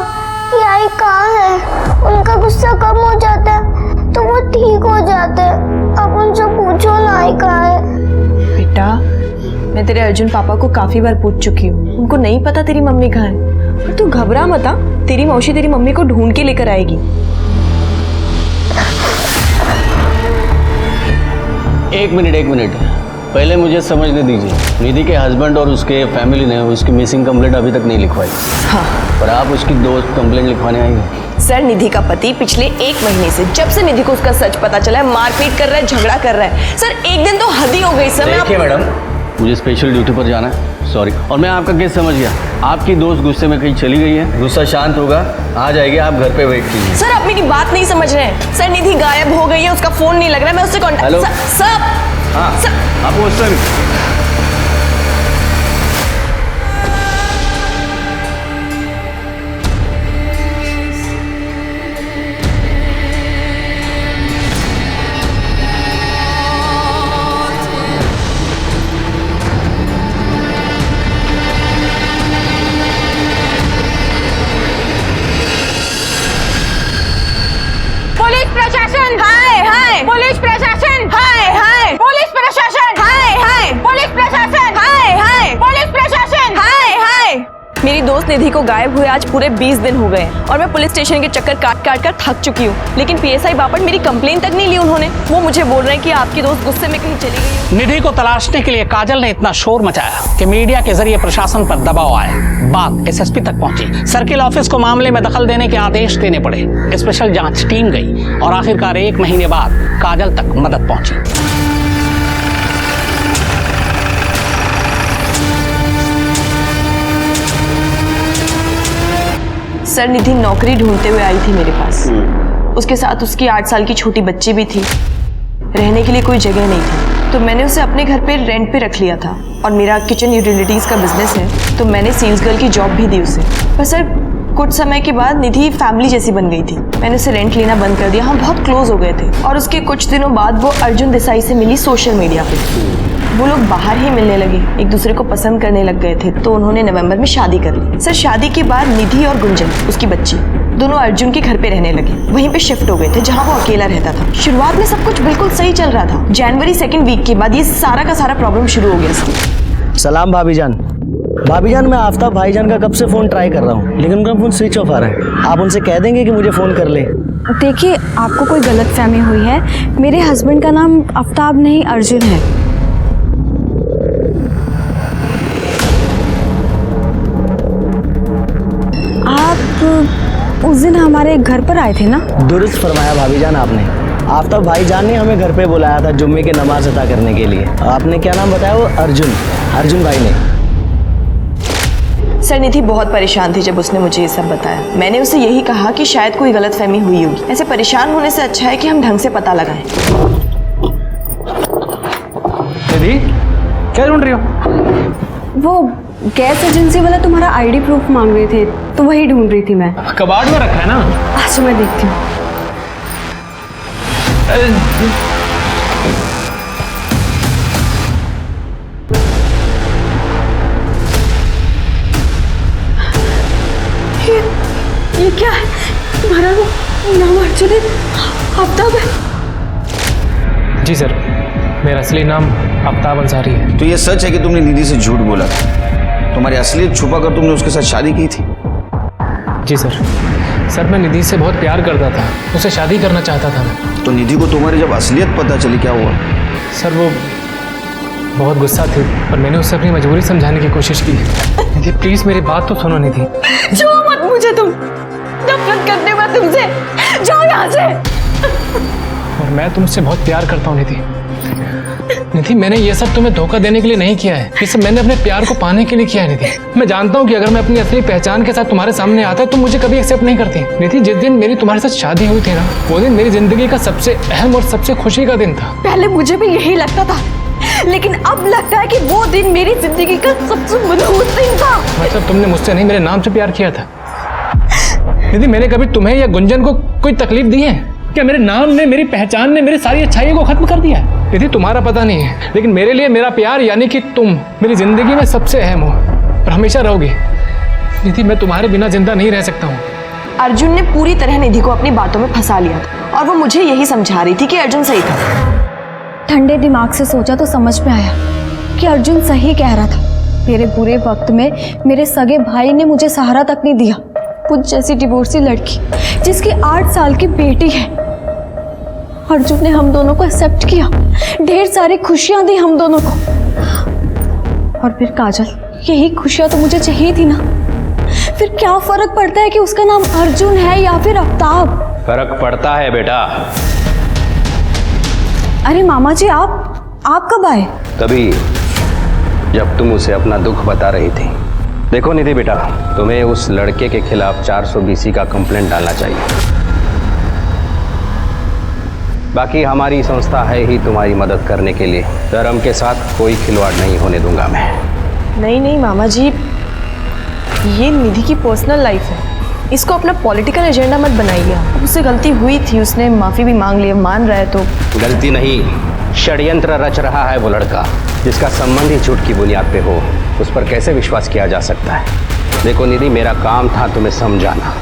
कि आई कहाँ है। उनका गुस्सा कम हो जाता है तो वो ठीक हो जाते हैं। अब उनसे पूछो ना आई कहाँ है। बेटा, मैं तेरे अर्जुन पापा को काफी बार पूछ चुकी हूँ, उनको नहीं पता तेरी मम्मी कहाँ है। पर तू घबरा मत, तेरी मौसी तेरी मम्मी को ढूंढ के लेकर आएगी। एक मिनट, पहले मुझे समझने दीजिए। निधि के हस्बैंड और उसके फैमिली ने उसकी मिसिंग कंप्लेंट अभी तक नहीं लिखवाई। हाँ, पर आप उसकी दोस्त कंप्लेंट लिखवाने आई है। सर, निधि का पति पिछले 1 महीने से, जब से निधि को उसका सच पता चला है, मारपीट कर रहा है, झगड़ा कर रहा है। सर, एक दिन तो हद ही हो गई सर। देखिए मैडम, मुझे स्पेशल ड्यूटी पर जाना है, सॉरी। और मैं आपका केस समझ गया। आपकी दोस्त गुस्से में कहीं चली गई है, गुस्सा शांत होगा, आ जाएगी, आप घर पे वेट कीजिए। सर, आप मेरी बात नहीं समझ रहे हैं। सर, निधि गायब हो गई है, उसका फोन नहीं लग रहा है, मैं उससे कॉन्टैक्ट। हेलो सर, हाँ, आप वो सर पुलिस प्रशासन, हाय हाय। पुलिस प्रशासन, हाय हाय। पुलिस प्रशासन, हाय हाय। पुलिस प्रशासन, हाय हाय। पुलिस प्रशासन, हाय हाय। मेरी दोस्त निधि को गायब हुए आज पूरे 20 दिन हो गए और मैं पुलिस स्टेशन के चक्कर काट काट कर थक चुकी हूँ, लेकिन पीएसआई बापट मेरी कंप्लेन तक नहीं ली उन्होंने। वो मुझे बोल रहे हैं कि आपकी दोस्त गुस्से में कहीं चली गई। निधि को तलाशने के लिए काजल ने इतना शोर मचाया कि मीडिया के जरिए प्रशासन पर दबाव आया। बात एसएसपी तक पहुंची। सर्किल ऑफिस को मामले में दखल देने के आदेश देने पड़े। स्पेशल जांच टीम गई और आखिरकार 1 महीने बाद काजल तक मदद पहुंची। सर, निधि नौकरी ढूंढते हुए आई थी मेरे पास। उसके साथ उसकी 8 साल की छोटी बच्ची भी थी। रहने के लिए कोई जगह नहीं थी, तो मैंने उसे अपने घर पे रेंट पे रख लिया था। और मेरा किचन यूटिलिटीज का बिजनेस है, तो मैंने सेल्स गर्ल की जॉब भी दी उसे। पर सर, कुछ समय के बाद निधि फैमिली जैसी बन गई थी। मैंने उसे रेंट लेना बंद कर दिया। हम बहुत क्लोज हो गए थे और उसके कुछ दिनों बाद वो अर्जुन देसाई से मिली सोशल मीडिया पे। वो लोग बाहर ही मिलने लगे, एक दूसरे को पसंद करने लग गए थे, तो उन्होंने नवंबर में शादी कर ली। सर शादी के बाद निधि और गुंजन, उसकी बच्ची, दोनों अर्जुन के घर पे रहने लगे। वहीं पे शिफ्ट हो गए थे जहाँ वो अकेला रहता था। शुरुआत में सब कुछ बिल्कुल सही चल रहा था। जनवरी 2nd वीक के बाद ये सारा का सारा प्रॉब्लम शुरू हो गया। सलाम भाभी जान। भाभी जान, मैं आफ्ताब भाईजान का कब से फ़ोन ट्राई कर रहा हूँ, लेकिन उनका फ़ोन स्विच ऑफ आ रहा है। आप उनसे कह देंगे कि मुझे फ़ोन कर ले। देखिए, आपको कोई गलतफहमी हुई है। मेरे हस्बैंड का नाम आफ्ताब नहीं अर्जुन है। आप उस दिन हमारे घर पर आए थे ना? दुरुस्त फरमाया भाभी जान आपने। आफ्ताब भाईजान ने हमें घर पे बुलाया था जुम्मे की नमाज अता करने के लिए। आपने क्या नाम बताया? वो अर्जुन भाई ने। सर निधि बहुत परेशान थी जब उसने मुझे ये सब बताया। मैंने उसे यही कहा कि शायद कोई गलतफहमी हुई होगी। ऐसे परेशान होने से अच्छा है कि हम ढंग से पता लगाएं। निधि, क्या ढूंढ रही हो? वो गैस एजेंसी वाला तुम्हारा आईडी प्रूफ मांग रहे थे, तो वही ढूंढ रही थी मैं। कबाड़ में रखा है ना? अच्छा, मैं देखती हूँ। ये क्या है? तुम्हारा नाम अर्जुन है? आफ्ताब है? जी सर, मेरा असली नाम आफ्ताब अंसारी है। तो ये सच है कि तुमने निधि से झूठ बोला था? तुम्हारी असलियत छुपा कर तुमने उसके साथ शादी की थी? जी सर, मैं निधि से बहुत प्यार करता था, उससे शादी करना चाहता था मैं। तो निधि को तुम्हारी जब असलियत पता चली, क्या हुआ? सर वो बहुत गुस्सा थी और मैंने उससे अपनी मजबूरी समझाने की कोशिश की। निधि प्लीज मेरी बात तो सुनो निधि। छुओ मत मुझे, तुम नफरत करते मैं तुमसे। जाओ यहाँ से। और मैं तुमसे बहुत प्यार करता हूँ निधि, मैंने ये सब तुम्हें धोखा देने के लिए नहीं किया है। ये सब मैंने अपने प्यार को पाने के लिए किया है निधि। मैं जानता हूँ कि अगर मैं अपनी असली पहचान के साथ तुम्हारे सामने आता तो मुझे कभी एक्सेप्ट नहीं करती। निधि, जिस दिन मेरी तुम्हारे साथ शादी हुई थी ना, वो दिन मेरी जिंदगी का सबसे अहम और सबसे खुशी का दिन था। पहले मुझे भी यही लगता था, लेकिन अब लगता है कि वो दिन मेरी जिंदगी का सबसे मनहूस दिन था। मतलब तुमने मुझसे नहीं, मेरे नाम से प्यार किया था? निधि, मैंने कभी तुम्हें या गुंजन को कोई तकलीफ दी है क्या? मेरे नाम ने, मेरी पहचान ने मेरी सारी अच्छाइयों को खत्म कर दिया है। निधि, तुम्हारा पता नहीं है, लेकिन मेरे लिए मेरा प्यार यानी कि तुम मेरी जिंदगी में सबसे अहम हो और हमेशा रहोगी। निधि, मैं तुम्हारे बिना जिंदा नहीं रह सकता हूँ। अर्जुन ने पूरी तरह निधि को अपनी बातों में फंसा लिया था और वो मुझे यही समझा रही थी कि अर्जुन सही था। ठंडे दिमाग से सोचा तो समझ में आया कि अर्जुन सही कह रहा था। मेरे बुरे वक्त में मेरे सगे भाई ने मुझे सहारा तक नहीं दिया। मुझ जैसी डिवोर्सी लड़की जिसकी 8 साल की बेटी है, अर्जुन ने हम दोनों को एक्सेप्ट किया, ढेर सारी खुशियां दी हम दोनों को। और फिर काजल, यही खुशियां तो मुझे चाहिए थी ना। फिर क्या फर्क पड़ता है कि उसका नाम अर्जुन है या फिर आफ्ताब? फर्क पड़ता है बेटा। अरे मामा जी, आप कब आए? तभी जब तुम उसे अपना दुख बता रही थी। देखो निधि बेटा, तुम्हें उस लड़के के खिलाफ 420 का कंप्लेंट डालना चाहिए। बाकी हमारी संस्था है ही तुम्हारी मदद करने के लिए। धर्म के साथ कोई खिलवाड़ नहीं होने दूंगा मैं। नहीं मामा जी, ये निधि की पर्सनल लाइफ है, इसको अपना पॉलिटिकल एजेंडा मत बनाइए। अब उससे गलती हुई थी, उसने माफी भी मांग ली, मान रहा है तो। गलती नहीं, षड्यंत्र रच रहा है वो लड़का, जिसका संबंध ही झूठ की बुनियाद पे हो। उस पर कैसे विश्वास किया जा सकता है? देखो निधि, मेरा काम था तुम्हें समझाना,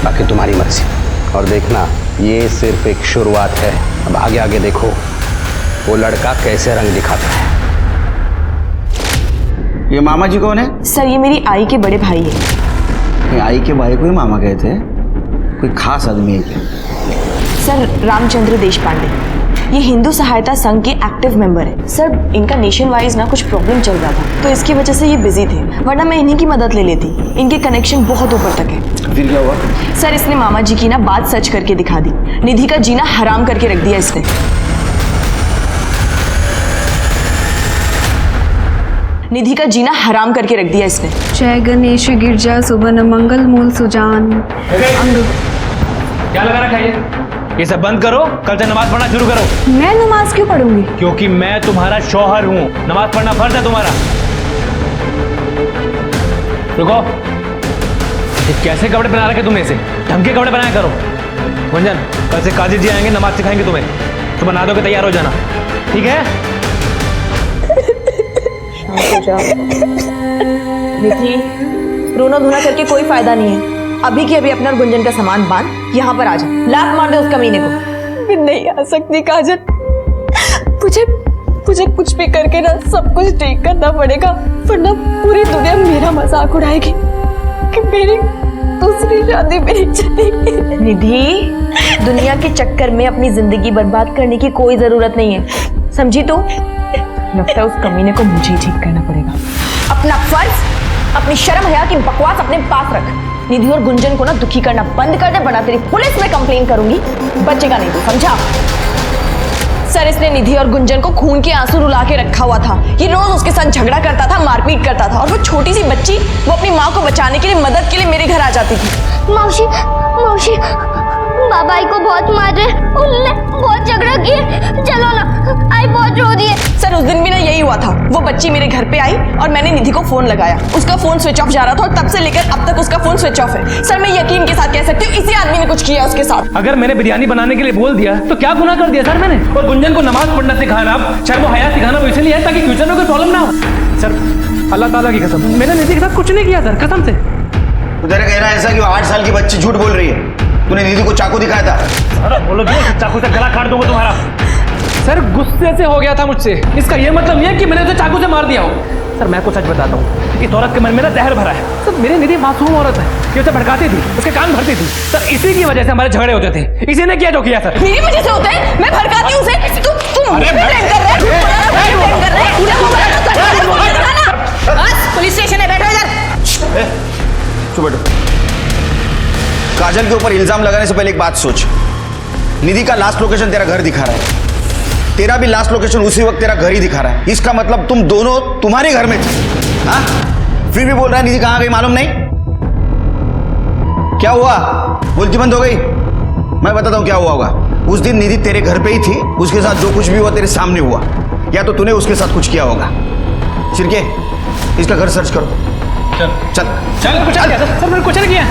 बाकी तुम्हारी मर्जी। और देखना, ये सिर्फ एक शुरुआत है। अब आगे आगे देखो वो लड़का कैसे रंग दिखाता है। ये मामा जी कौन है? सर ये मेरी आई के बड़े भाई है। आई के भाई को ही मामा कहते हैं? कोई खास आदमी है क्या? सर रामचंद्र देश पांडे, ये हिंदू सहायता संघ के एक्टिव मेंबर है। सर इनका नेशन वाइज ना कुछ प्रॉब्लम चल रहा था, तो इसकी वजह से ये बिजी थे, वरना मैं इन्हीं की मदद ले लेती। इनके कनेक्शन बहुत ऊपर तक है। फिर क्या हुआ? सर इसने मामा जी की ना बात सच करके दिखा दी। निधि का जीना हराम करके रख दिया इसने। निधि का जीना हराम करके रख दिया इसने। जय गणेश गिरजा सुबन मंगल मूल सुजान। क्या लगा रखा है? ये सब बंद करो, कल से नमाज पढ़ना शुरू करो। मैं नमाज क्यों पढ़ूंगी? क्योंकि मैं तुम्हारा शौहर हूँ, नमाज पढ़ना फर्ज है तुम्हारा। रुको, ये कैसे कपड़े पहना रखे तुमने? इसे ढंग के कपड़े पहनाया करो। गुंजन, कल से काजी जी आएंगे, नमाज सिखाएंगे तुम्हें, तो बना दो के तैयार हो जाना, ठीक है? सो जा। निधि, रोना धोना करके कोई फायदा नहीं है। अभी के अभी अपना और गुंजन का सामान बांध, यहाँ पर आ जा। लात मार दे उस कमीने को। मैं नहीं आ सकती काजल, मुझे कुछ भी करके ना सब कुछ ठीक करना पड़ेगा, वरना पूरी दुनिया मेरा मजाक उड़ाएगी कि मेरी दूसरी शादी मेरी चलेगी। निधि, दुनिया के चक्कर में अपनी जिंदगी बर्बाद करने की कोई जरूरत नहीं है, समझी तू? लगता है उस कमीने को मुझे ही ठीक करना पड़ेगा। अपना फर्ज, अपनी शर्म हया की बकवास अपने पास रख। निधि और गुंजन को ना दुखी करना बंद कर दे, बना तेरी पुलिस में कंप्लेन करूंगी, बचेगा नहीं तू, समझा? सर, इसने निधि और गुंजन को खून के आंसू रुला के रखा हुआ था। ये रोज उसके साथ झगड़ा करता था, मारपीट करता था, और वो छोटी सी बच्ची वो अपनी माँ को बचाने के लिए, मदद के लिए मेरे घर आ जाती थी। मौसी, मौसी, बाबा आई को बहुत मार रहे, उन्होंने बहुत झगड़ा किया, चलो ना, आई बहुत रो रही है। सर, उस दिन भी ना यही हुआ था। वो बच्ची मेरे घर पे आई और मैंने निधि को फोन लगाया, उसका फोन स्विच ऑफ जा रहा था और तब से लेकर अब तक उसका फोन स्विच ऑफ है। सर, मैं यकीन के साथ कह सकती हूँ इसी आदमी ने कुछ किया उसके साथ। अगर मैंने बिरयानी बनाने के लिए बोल दिया तो क्या गुनाह कर दिया सर मैंने? और गुंजन को नमाज पढ़ना सिखाना, शर्म हया सिखाना वो इसलिए है ताकि फ्यूचर में कोई प्रॉब्लम ना हो। सर, अल्लाह ताला की कसम, मैंने निधि के साथ कुछ नहीं किया सर, कसम से। तुझे कह रहा है ऐसा कि 8 साल की बच्ची झूठ बोल रही है? तूने निधि को चाकू दिखाया था? अरे बोलो, चाकू से गला काट दूंगा तुम्हारा। सर, गुस्से से हो गया था मुझसे, इसका ये मतलब नहीं है कि मैंने उसे चाकू से मार दिया हो। सर, मैं आपको सच बताता हूँ, इस औरत के मन में ना जहर भरा है। सर, मेरी निधि मासूम औरत है, ये उसे भड़काती थी, उसके कान भरती थी। सर, इसी की वजह से हमारे झगड़े होते थे। इसी ने किया जो किया सर। मेरी वजह से होते हैं? मैं भड़काती हूँ उसे? तुम मुझे ब्लेम कर रहे हो? पुलिस स्टेशन है, बैठो इधर। चुप बैठो। काजल के ऊपर इल्जाम लगाने से पहले एक बात सोच। निधि का लास्ट लोकेशन तेरा घर दिखा रहा है, तेरा भी लास्ट लोकेशन उसी वक्त तेरा घर ही दिखा रहा है। इसका मतलब तुम दोनों तुम्हारे घर में थे। हाँ, फिर भी बोल रहा है निधि कहाँ गई मालूम नहीं? क्या हुआ? बोलती बंद हो गई? मैं बताता हूँ क्या हुआ होगा। उस दिन निधि तेरे घर पे ही थी, उसके साथ जो कुछ भी हुआ तेरे सामने हुआ, या तो तूने उसके साथ कुछ किया होगा। सिरके, इसका घर सर्च करो। चल चल चल, कुछ नहीं किया सर, मैंने कुछ नहीं किया।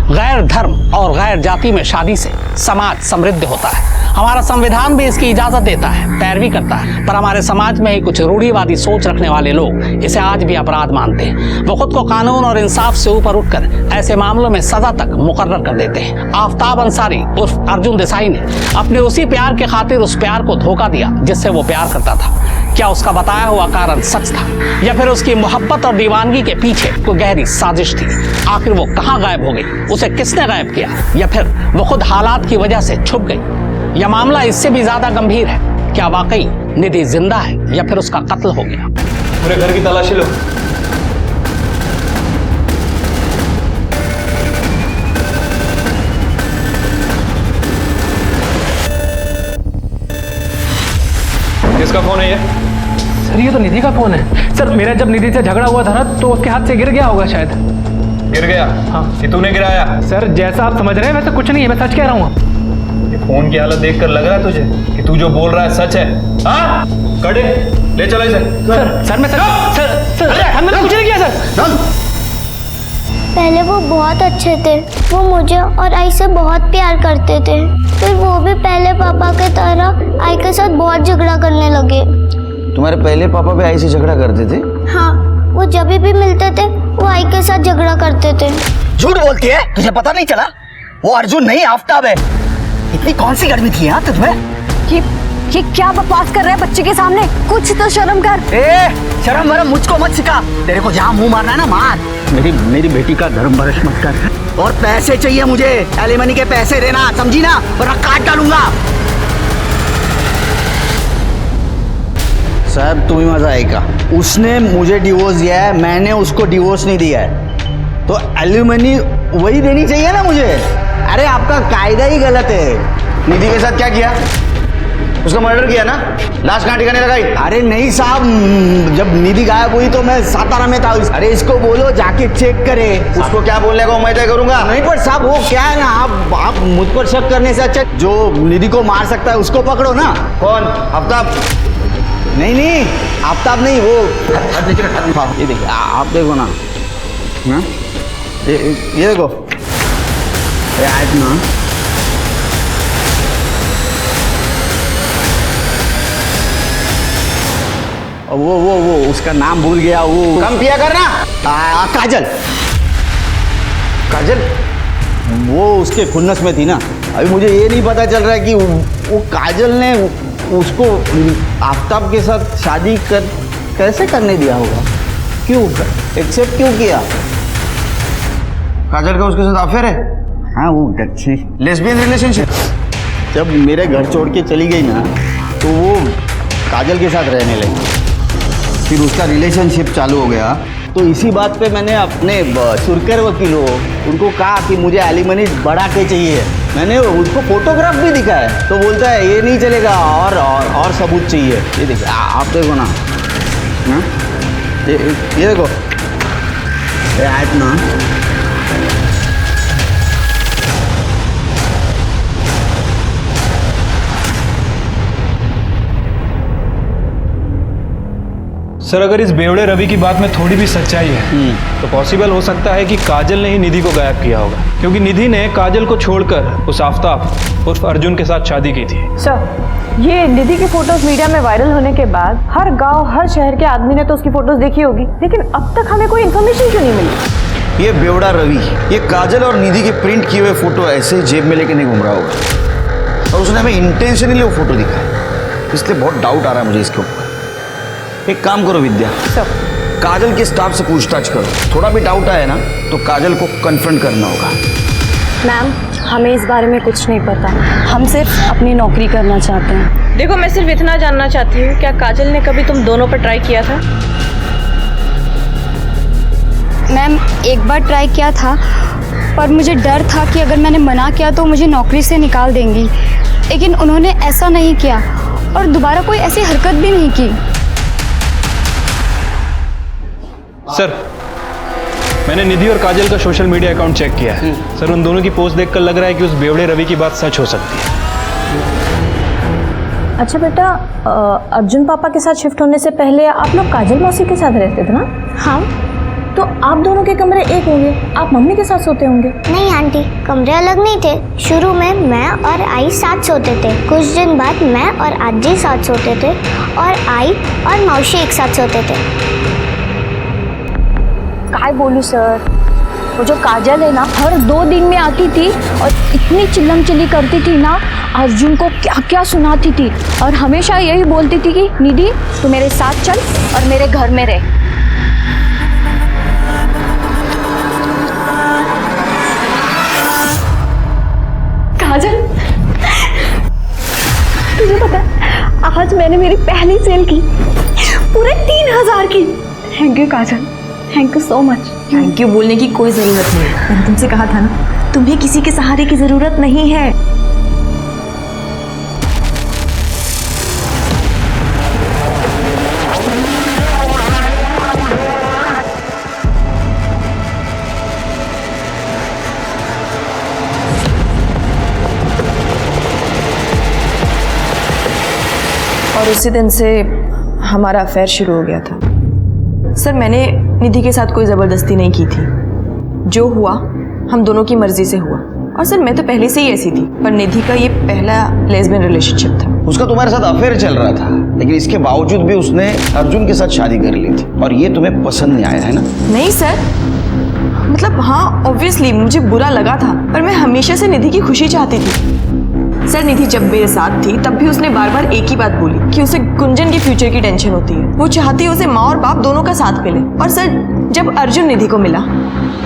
गैर धर्म और गैर जाति में शादी से समाज समृद्ध होता है। हमारा संविधान भी इसकी इजाजत देता है, पैरवी करता है, पर हमारे समाज में ही कुछ रूढ़िवादी सोच रखने वाले लोग इसे आज भी अपराध मानते हैं। वो खुद को कानून और इंसाफ से ऊपर उठकर ऐसे मामलों में सजा तक मुकर्रर कर देते हैं। आफ्ताब अंसारी उर्फ अर्जुन देसाई ने अपने उसी प्यार के खातिर उस प्यार को धोखा दिया जिससे वो प्यार करता था। क्या उसका बताया हुआ कारण सच था, या फिर उसकी मोहब्बत और दीवानगी के पीछे कोई गहरी साजिश थी? आखिर वो कहाँ गायब हो गई, उसे किसने गायब किया, या फिर वो खुद हालात की वजह से छुप गई? यह मामला इससे भी ज्यादा गंभीर है। क्या वाकई निधि जिंदा है या फिर उसका कत्ल हो गया? पूरे घर की तलाशी लो। किसका फोन है ये? सर, ये तो निधि का फोन है। सर, मेरा जब निधि से झगड़ा हुआ था ना तो उसके हाथ से गिर गया होगा शायद। गिर गया? हाँ। ये तूने गिराया? सर, जैसा आप समझ रहे हैं वैसे कुछ नहीं है, मैं सच कह रहा हूँ। ये फोन की हालत देखकर लग रहा है तुझे कि तू जो बोल रहा है सच है? हाँ, कड़े ले चलो इसे। सर मैंने कुछ नहीं किया सर। पहले वो बहुत अच्छे थे, वो मुझे और आई से बहुत प्यार करते थे। फिर वो भी पहले पापा के तरह आई के साथ बहुत झगड़ा करने लगे। तुम्हारे पहले पापा भी आई से झगड़ा करते थे? हाँ, वो जब भी मिलते थे वो आई के साथ झगड़ा करते थे। झूठ बोलती है, तुझे पता नहीं चला? वो अर्जुन नहीं आफ्ताब है। इतनी कौन सी गर्मी थी यहाँ तुझमें? ये क्या बकवास कर रहे हैं बच्चे के सामने? कुछ तो शर्म कर। शर्म वरम मुझको मत सिखा। तेरे को जहाँ मुंह मारना है ना मार। मेरी बेटी का धर्म भ्रष्ट मत कर। और पैसे चाहिए मुझे, एलिमनी के पैसे देना, समझी ना, वरना काट डालूंगा। साहब, तुम्हें मजा आएगा। उसने मुझे डिवोर्स दिया है, मैंने उसको डिवोर्स नहीं दिया है, तो एलिमनी वही देनी चाहिए ना मुझे। अरे आपका कायदा ही गलत है। निधि के साथ क्या किया? उसका मर्डर किया ना? लाश कहाँ ठिकाने लगाई? अरे नहीं साहब, जब निधि गायब हुई तो मैं सातारा में था। अरे इसको बोलो जाके चेक करे। उसको क्या बोलने को मैं तय करूंगा? नहीं पर साहब वो क्या है ना, आप मुझ पर शक करने से अच्छा जो निधि को मार सकता है उसको पकड़ो ना। कौन? आफ्ताब? नहीं आफ्ताब नहीं, वो ये देखिए, आप देखो ना, ये देखो आज ना वो उसका नाम भूल गया। वो कम पिया करना। काजल। काजल वो उसके खुन्नस में थी ना। अभी मुझे ये नहीं पता चल रहा है कि वो काजल ने उसको आफ्ताब के साथ शादी कैसे करने दिया होगा, क्यों एक्सेप्ट क्यों किया। काजल का उसके साथ अफेयर है? हाँ वो लेस्बियन रिलेशनशिप। जब मेरे घर छोड़ के चली गई ना तो वो काजल के साथ रहने लगी, फिर उसका रिलेशनशिप चालू हो गया। तो इसी बात पे मैंने अपने सुरकर वकीलों उनको कहा कि मुझे एलिमनी बढ़ा के चाहिए। मैंने उसको फोटोग्राफ भी दिखाया तो बोलता है ये नहीं चलेगा और सबूत चाहिए। ये देखो आप देखो ना, ये देखो आज ना सर अगर इस बेवड़े रवि की बात में थोड़ी भी सच्चाई है तो पॉसिबल हो सकता है कि काजल ने ही निधि को गायब किया होगा, क्योंकि निधि ने काजल को छोड़कर उस आफ्ताब उर्फ अर्जुन के साथ शादी की थी। सर ये निधि की फोटोज मीडिया में वायरल होने के बाद हर गांव हर शहर के आदमी ने तो उसकी फोटोज देखी होगी, लेकिन अब तक हमें कोई इन्फॉर्मेशन क्यों नहीं मिली। ये बेवड़ा रवि ये काजल और निधि के प्रिंट किए हुए फोटो ऐसे जेब में लेके नहीं घूम रहा होगा, और उसने हमें इंटेंशनली वो फोटो दिखाया, इसलिए बहुत डाउट आ रहा है मुझे इसके ऊपर। एक काम करो विद्या, काजल के स्टाफ से पूछताछ करो, थोड़ा भी डाउट आया ना तो काजल को कन्फ्रंट करना होगा। मैम हमें इस बारे में कुछ नहीं पता, हम सिर्फ अपनी नौकरी करना चाहते हैं। देखो मैं सिर्फ इतना जानना चाहती हूँ, क्या काजल ने कभी तुम दोनों पर ट्राई किया था? मैम एक बार ट्राई किया था, पर मुझे डर था कि अगर मैंने मना किया तो मुझे नौकरी से निकाल देंगी, लेकिन उन्होंने ऐसा नहीं किया और दोबारा कोई ऐसी हरकत भी नहीं की। सर मैंने निधि और काजल का सोशल मीडिया अकाउंट चेक किया है। सर उन दोनों की पोस्ट देखकर लग रहा है कि उस बेवड़े रवि की बात सच हो सकती है। अच्छा बेटा, अर्जुन पापा के साथ शिफ्ट होने से पहले आप लोग काजल मौसी के साथ रहते थे ना? हाँ। तो आप दोनों के कमरे एक होंगे, आप मम्मी के साथ सोते होंगे? नहीं आंटी, कमरे अलग नहीं थे। शुरू में मैं और आई साथ सोते थे, कुछ दिन बाद मैं और आजी साथ सोते थे और आई और मौसी एक साथ सोते थे। काय बोलूं सर, वो जो काजल है ना हर 2 दिन में आती थी और इतनी चिल्लम चिल्ली करती थी ना, अर्जुन को क्या क्या सुनाती थी और हमेशा यही बोलती थी कि निधि तू मेरे साथ चल और मेरे घर में रह। काजल तुझे पता है आज मैंने मेरी पहली सेल की पूरे 3000 की। Thank you Kajal, thank you so much. Thank you बोलने की कोई ज़रूरत नहीं है, मैंने तुमसे कहा था ना तुम्हें किसी के सहारे की ज़रूरत नहीं है। और उसी दिन से हमारा अफेयर शुरू हो गया था। सर मैंने निधि के साथ कोई ज़बरदस्ती नहीं की थी, जो हुआ हम दोनों की मर्जी से हुआ। और सर मैं तो पहले से ही ऐसी थी, पर निधि का ये पहला लेस्बियन रिलेशनशिप था। उसका तुम्हारे साथ अफेयर चल रहा था, लेकिन इसके बावजूद भी उसने अर्जुन के साथ शादी कर ली थी, और ये तुम्हें पसंद नहीं आया है ना? नहीं सर, मतलब हाँ ऑब्वियसली मुझे बुरा लगा था, पर मैं हमेशा से निधि की खुशी चाहती थी। सर निधि जब मेरे साथ थी तब भी उसने बार बार एक ही बात बोली कि उसे गुंजन के फ्यूचर की टेंशन होती है, वो चाहती है उसे माँ और बाप दोनों का साथ मिले। और सर जब अर्जुन निधि को मिला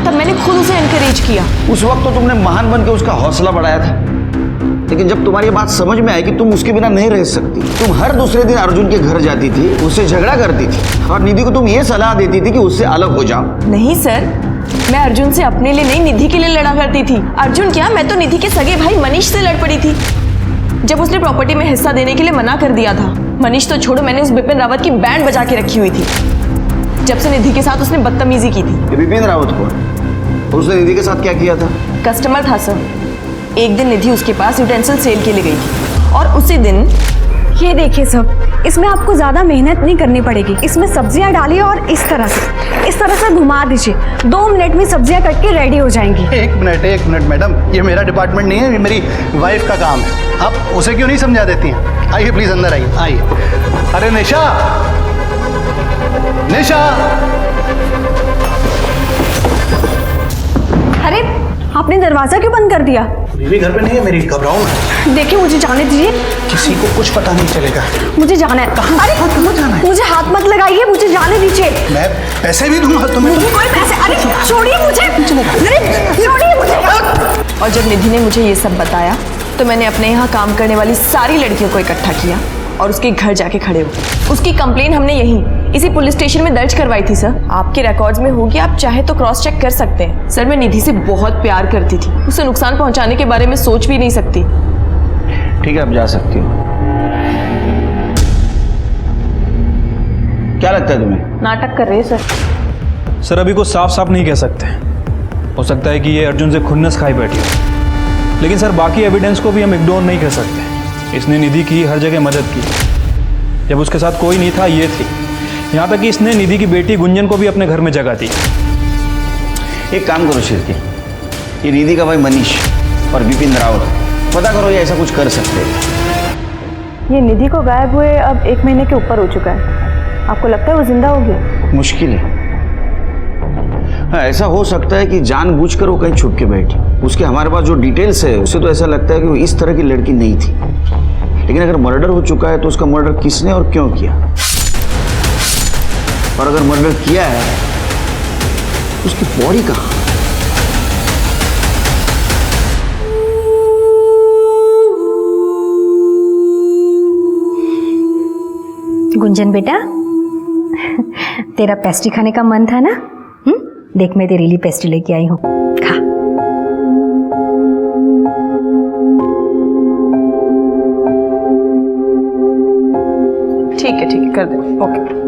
तब मैंने खुद उसे एनकरेज किया। उस वक्त तो तुमने महान बन के उसका हौसला बढ़ाया था, लेकिन जब तुम्हारी बात समझ में आई कि तुम उसके बिना नहीं रह सकती, तुम हर दूसरे दिन अर्जुन के घर जाती थी, उससे झगड़ा करती थी और निधि को तुम ये सलाह देती थी कि उससे अलग हो जाओ। नहीं सर, मैं अर्जुन से अपने लिए नहीं निधि के लिए लड़ा करती थी। अर्जुन क्या, मैं तो निधि के सगे भाई मनीष से लड़ पड़ी थी जब उसने प्रॉपर्टी में हिस्सा देने के लिए मना कर दिया था। मनीष तो छोड़ो, मैंने उस बिपिन रावत की बैंड बजा के रखी हुई थी जब से निधि के साथ उसने बदतमीजी की थी। बिपिन रावत को उसने निधि के साथ क्या किया था? कस्टमर था सर। एक दिन निधि उसके पास यूटेंसिल सेल के लिए गई थी और उसी दिन ये देखिए सब, इसमें आपको ज़्यादा मेहनत नहीं करनी पड़ेगी। इसमें सब्जियां डालिए और इस तरह से घुमा दीजिए, 2 मिनट में सब्जियां कट के रेडी हो जाएंगी। एक मिनट मैडम, ये मेरा डिपार्टमेंट नहीं है, ये मेरी वाइफ का काम है। आप उसे क्यों नहीं समझा देती हैं? आइए प्लीज अंदर आइए। अरे निशा, मनीषा! अरे आपने दरवाजा क्यों बंद कर दिया? बीवी घर पे नहीं है मेरी, घबराओ मत। देखिए मुझे जाने दीजिए। किसी को कुछ पता नहीं चलेगा। मुझे जाना है। अरे कहाँ जाना है? मुझे हाथ मत लगाइए, मुझे जाने दीजिए। मैं पैसे भी दूंगा तुम्हें। नहीं कोई पैसे, अरे छोड़िए मुझे, अरे छोड़िए मुझे। और जब निधि ने मुझे ये सब बताया तो मैंने अपने यहाँ काम करने वाली सारी लड़कियों को इकट्ठा किया और उसके घर जाके खड़े हो। उसकी कंप्लेन हमने यहीं इसी पुलिस स्टेशन में दर्ज करवाई थी सर। आपके रिकॉर्ड्स में होगी, आप चाहे तो क्रॉस चेक कर सकते हैं। सर मैं निधि से बहुत प्यार करती थी, उसे नुकसान पहुंचाने के बारे में सोच भी नहीं सकती। ठीक है, अब जा सकती हो। क्या लगता है तुम्हें? नाटक कर रहे हैं सर। सर अभी को साफ साफ नहीं कह सकते, हो सकता है कि ये अर्जुन से खुन्नस खाई बैठी हो, लेकिन सर बाकी एविडेंस को भी हम इग्नोर नहीं कर सकते। इसने निधि की हर जगह मदद की, जब उसके साथ कोई नहीं था ये थी, यहाँ तक कि इसने निधि की बेटी गुंजन को भी अपने घर में जगह दी। एक काम करो शिरके, ये निधि का भाई मनीष और विपिन रावत, पता करो ये ऐसा कुछ कर सकते हैं। ये निधि को गायब हुए अब 1 महीने के ऊपर हो चुका है। आपको लगता है वो जिंदा होगी? मुश्किल है। हाँ, ऐसा हो सकता है कि जानबूझकर वो कहीं छुप के बैठी। उसके हमारे पास जो डिटेल्स है उससे तो ऐसा लगता है कि वो इस तरह की लड़की नहीं थी। लेकिन अगर मर्डर हो चुका है तो उसका मर्डर किसने और क्यों किया, और अगर मर्डर किया है उसकी बॉडी कहाँ? गुंजन बेटा, तेरा पेस्ट्री खाने का मन था ना? देख मैं तेरे लिए पेस्ट्री लेके आई हूँ, खा। ठीक है कर दे। Okay.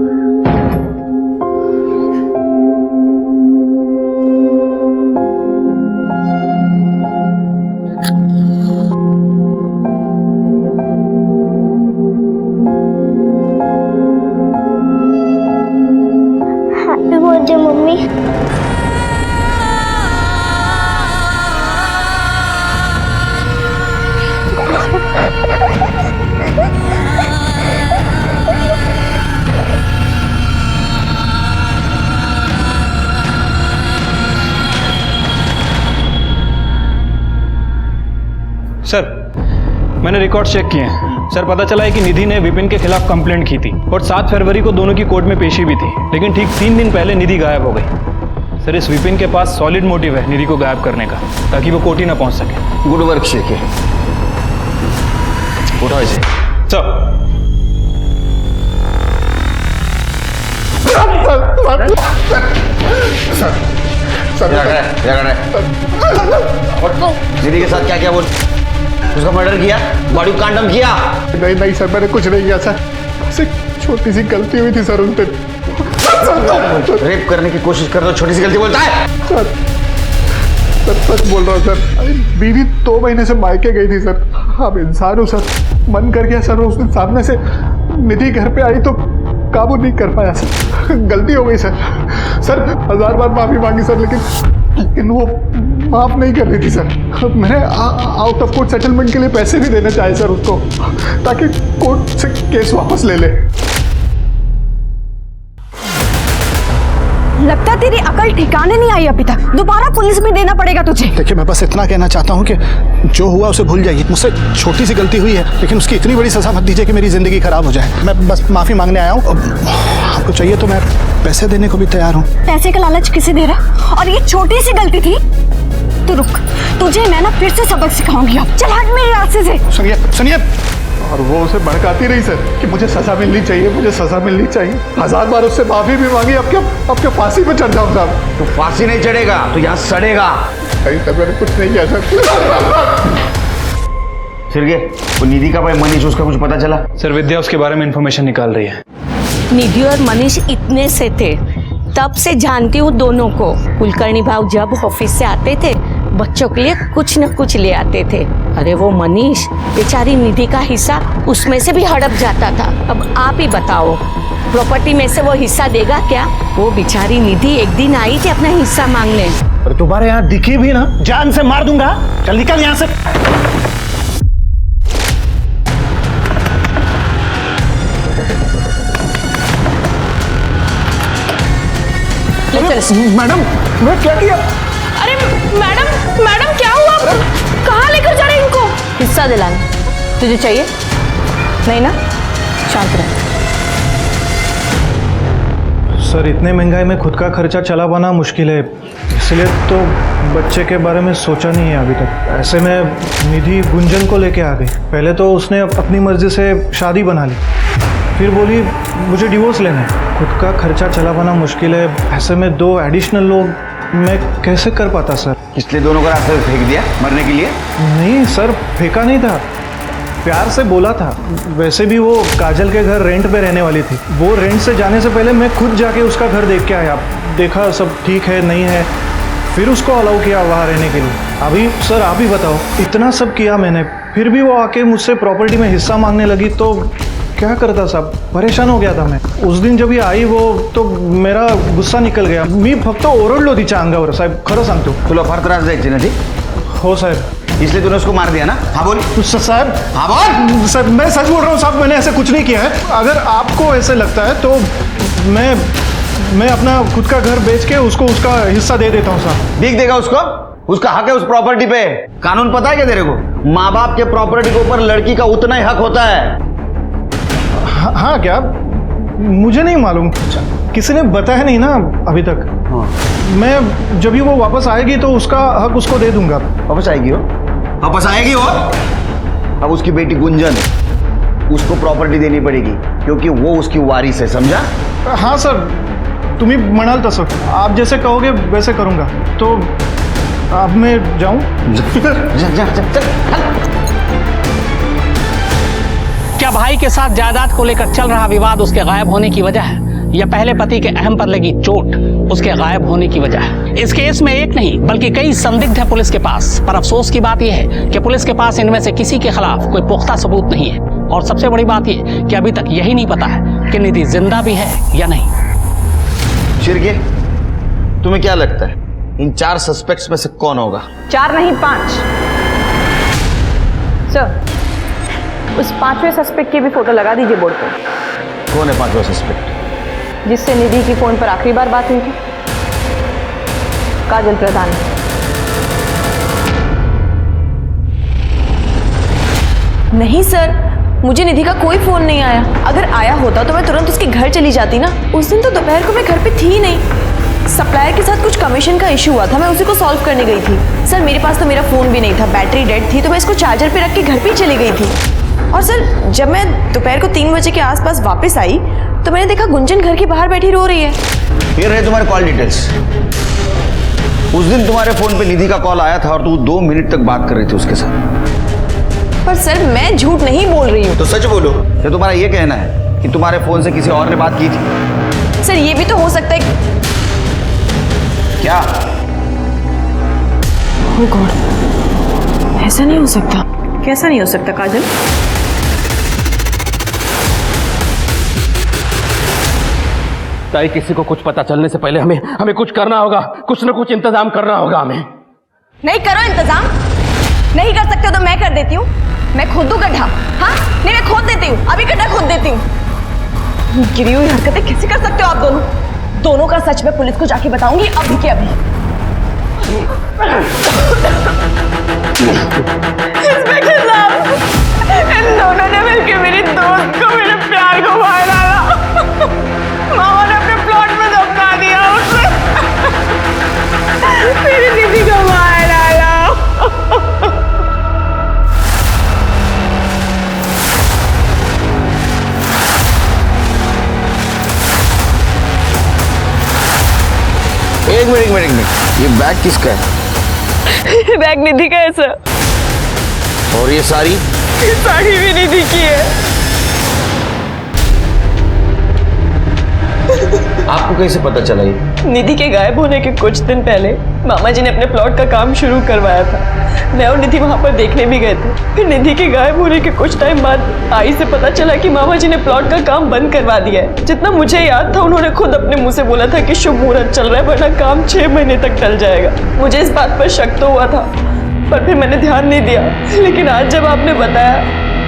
Happy birthday mummy. Sir मैंने रिकॉर्ड चेक किए हैं सर, पता चला है कि निधि ने विपिन के खिलाफ कंप्लेंट की थी और 7 फरवरी को दोनों की कोर्ट में पेशी भी थी, लेकिन ठीक 3 दिन पहले निधि गायब हो गई। सर इस विपिन के पास सॉलिड मोटिव है निधि को गायब करने का, ताकि वो कोर्ट ही ना पहुंच सके। गुड वर्क शेखे, उठाओ इसे। निधि के साथ क्या क्या बोल, उसका मर्डर किया, बॉडी को कांडम किया? नहीं सर, मैंने कुछ नहीं किया सर, बस एक छोटी सी गलती हुई थी सर उन पे। रेप करने की कोशिश कर दो, छोटी सी गलती बोलता है? सर सच बोल रहा हूँ सर, बीवी 2 महीने से मायके गई थी सर। अब इंसान हूँ सर, मन कर गया सर, उसने सामने से निधि घर पे आई तो काबू नहीं कर पाया सर, गलती हो गई सर। सर 1000 बार माफी मांगी सर, लेकिन वो माफ नहीं कर रही थी सर। मैंने आउट ऑफ कोर्ट सेटलमेंट के लिए पैसे भी देने चाहे सर उसको, ताकि कोर्ट से केस वापस ले ले। लगता है तेरी अकल ठिकाने नहीं आई अभी तक, दोबारा पुलिस में देना पड़ेगा तुझे। देखिए मैं बस इतना कहना चाहता हूँ कि जो हुआ उसे भूल जाइए। मुझसे छोटी सी गलती हुई है, लेकिन उसकी इतनी बड़ी सजा मत दीजिए कि मेरी जिंदगी खराब हो जाए। मैं बस माफी मांगने आया हूँ, आपको चाहिए तो मैं पैसे देने को भी तैयार हूँ। पैसे का लालच किसे दे रहा? और ये छोटी सी गलती थी तो रुक, तुझे मैं ना फिर से सबक सिखाऊंगी। अब चल हट मेरे रास्ते से। सुनिए। और वो उसे भड़काती रही सर कि मुझे सजा मिलनी चाहिए, मुझे सजा मिलनी चाहिए। 1000 बार उससे माफी भी मांगी, अब क्या फांसी पे चढ़ जाऊँ साहब? तो फांसी नहीं चढ़ेगा तो यहाँ सड़ेगा। नहीं सर, मैंने कुछ नहीं किया सर। सिरगे, वो निधि का भाई मनीष, उसका कुछ पता चला? सर विद्या उसके बारे में इंफॉर्मेशन निकाल रही है। निधि और मनीष इतने से थे, तब से जानती हूँ दोनों को। कुलकर्णी भाव जब ऑफिस से आते थे बच्चों के लिए कुछ न कुछ ले आते थे। अरे वो मनीष बेचारी निधि का हिस्सा उसमें से भी हड़प जाता था। अब आप ही बताओ, प्रॉपर्टी में से वो हिस्सा देगा क्या? वो बेचारी निधि एक दिन आई थी अपना हिस्सा मांगने। और तुम्हारे यहाँ दिखी भी ना, जान से मार दूंगा। चल निकल यहाँ से। चल मैडम मैं क्या किया? अरे मैडम मैडम क्या हुआ? कहाँ लेकर जा रहे हैं इनको? हिस्सा दिलाने। तुझे चाहिए? नहीं ना, शांत रह। सर इतने महंगाई में खुद का खर्चा चला पाना मुश्किल है, इसलिए तो बच्चे के बारे में सोचा नहीं है अभी तक। ऐसे में निधि गुंजन को लेके आ गई। पहले तो उसने अपनी मर्जी से शादी बना ली, फिर बोली मुझे डिवोर्स लेना है। खुद का खर्चा चला पाना मुश्किल है, ऐसे में 2 एडिशनल लोग मैं कैसे कर पाता सर? इसलिए दोनों को रास्ते से फेंक दिया मरने के लिए? नहीं सर, फेंका नहीं था, प्यार से बोला था। वैसे भी वो काजल के घर रेंट पे रहने वाली थी। वो रेंट से जाने से पहले मैं खुद जाके उसका घर देख के आया, देखा सब ठीक है नहीं है, फिर उसको अलाउ किया वहाँ रहने के लिए। अभी सर आप ही बताओ, इतना सब किया मैंने, फिर भी वो आके मुझसे प्रॉपर्टी में हिस्सा मांगने लगी तो क्या करता साहब? परेशान हो गया था मैं। उस दिन जब ये आई वो तो मेरा गुस्सा निकल गया। मी फक्त ओरडलो तिच्या अंगावर साहेब, खरं सांगतो। तुला फार त्रास द्यायचे ना ती? हो साहब, इसलिए तूने उसको मार दिया ना? हाँ बोल साहब। हाँ बोल। सर मैं सच बोल रहा हूँ साहब, मैंने ऐसे कुछ नहीं किया है। अगर आपको ऐसे लगता है तो मैं अपना खुद का घर बेच के उसको उसका हिस्सा दे देता हूँ साहब। भीख देगा उसको? उसका हक है उस प्रॉपर्टी पे। कानून पता है क्या तेरे को? माँ बाप के प्रॉपर्टी के ऊपर लड़की का उतना ही हक होता है। हाँ क्या? मुझे नहीं मालूम, किसी ने बताया नहीं ना अभी तक। हाँ। मैं जब भी वो वापस आएगी तो उसका हक उसको दे दूंगा। वापस आएगी वो? वापस आएगी वो? अब उसकी बेटी गुंजन, उसको प्रॉपर्टी देनी पड़ेगी क्योंकि वो उसकी वारिस है, समझा? हाँ सर, तुम्ही म्हणाल तसं, आप जैसे कहोगे वैसे करूंगा। तो अब मैं जाऊं? क्या भाई के साथ जायदाद को लेकर चल रहा विवाद उसके गायब होने की वजह है, या पहले पति के अहम पर लगी चोट उसके गायब होने की वजह है? इस केस में एक नहीं बल्कि कई संदिग्ध है पुलिस के पास, पर अफसोस की बात यह है कि पुलिस के पास इनमें से किसी के खिलाफ कोई पुख्ता सबूत नहीं है। और सबसे बड़ी बात यह कि अभी तक यही नहीं पता है कि निधि जिंदा भी है या नहीं। शिरके, तुम्हें क्या लगता है इन 4 सस्पेक्ट्स में से कौन होगा? 4 नहीं 5। सर, उस 5वें सस्पेक्ट की भी फोटो लगा दीजिए बोर्ड पे। कौन है 5वां सस्पेक्ट? जिससे निधि की फोन पर आखिरी बार बात हुई थी, काजल प्रधान। नहीं सर, मुझे निधि का कोई फोन नहीं आया। अगर आया होता तो मैं तुरंत उसके घर चली जाती ना। उस दिन तो दोपहर को मैं घर पे थी ही नहीं। सप्लायर के साथ कुछ कमीशन का इशू हुआ था, मैं उसी को सॉल्व करने गई थी। सर मेरे पास तो मेरा फोन भी नहीं था, बैटरी डेड थी, तो मैं इसको चार्जर पे रख के घर पे चली गई थी। और सर जब मैं दोपहर को 3 बजे के आसपास वापस आई तो मैंने देखा गुंजन घर के बाहर बैठी रो रही है। ये रहे तुम्हारे कॉल डिटेल्स। उस दिन तुम्हारे फोन पे निधि का कॉल आया था और तू 2 मिनट तक बात कर रही थी उसके साथ। पर सर मैं झूठ नहीं बोल रही हूँ। तो सच बोलो, या तुम्हारा ये कहना है कि तुम्हारे फोन से किसी और ने बात की थी? सर ये भी तो हो सकता है। क्या? ओह गॉड, ऐसा नहीं हो सकता। कैसा नहीं हो सकता काजल? ताई, किसी को कुछ पता चलने से पहले हमें कुछ करना होगा, कुछ ना कुछ इंतजाम करना होगा हमें। नहीं करो इंतजाम। नहीं कर सकते हो तो मैं कर देती हूँ। मैं खोद दूँ गड्ढा? हाँ नहीं, मैं खोद देती हूँ, अभी गड्ढा खोद देती हूँ। गिरी हुई हरकतें कैसे कर सकते हो आप दोनों? दोनों का सच मैं पुलिस को जाके बताऊंगी अभी के अभी। इंस्पेक्टर साहब, इन दोनों ने मिलकर मेरी दोस्त को, मेरे प्यार को मार डाला। मामा ने अपने प्लॉट में दफना दिया उसे। मेरी दीदी को मार डाला। एक मिनट, ये बैग किसका है? बैग निधि का है सर। और ये साड़ी? साड़ी भी निधि की है। आपको कैसे पता चला ये? निधि के गायब होने के कुछ दिन पहले मामा जी ने अपने प्लॉट का काम शुरू करवाया था। मैं और निधि वहां पर देखने भी गए थे। फिर निधि के गायब होने के कुछ टाइम बाद आई से पता चला कि मामा जी ने प्लॉट का काम बंद करवा दिया है। जितना मुझे याद था उन्होंने खुद अपने मुंह से बोला था कि शुभ मुहूर्त चल रहा है वरना काम 6 महीने तक टल जाएगा। मुझे इस बात पर शक तो हुआ था पर फिर मैंने ध्यान नहीं दिया। लेकिन आज जब आपने बताया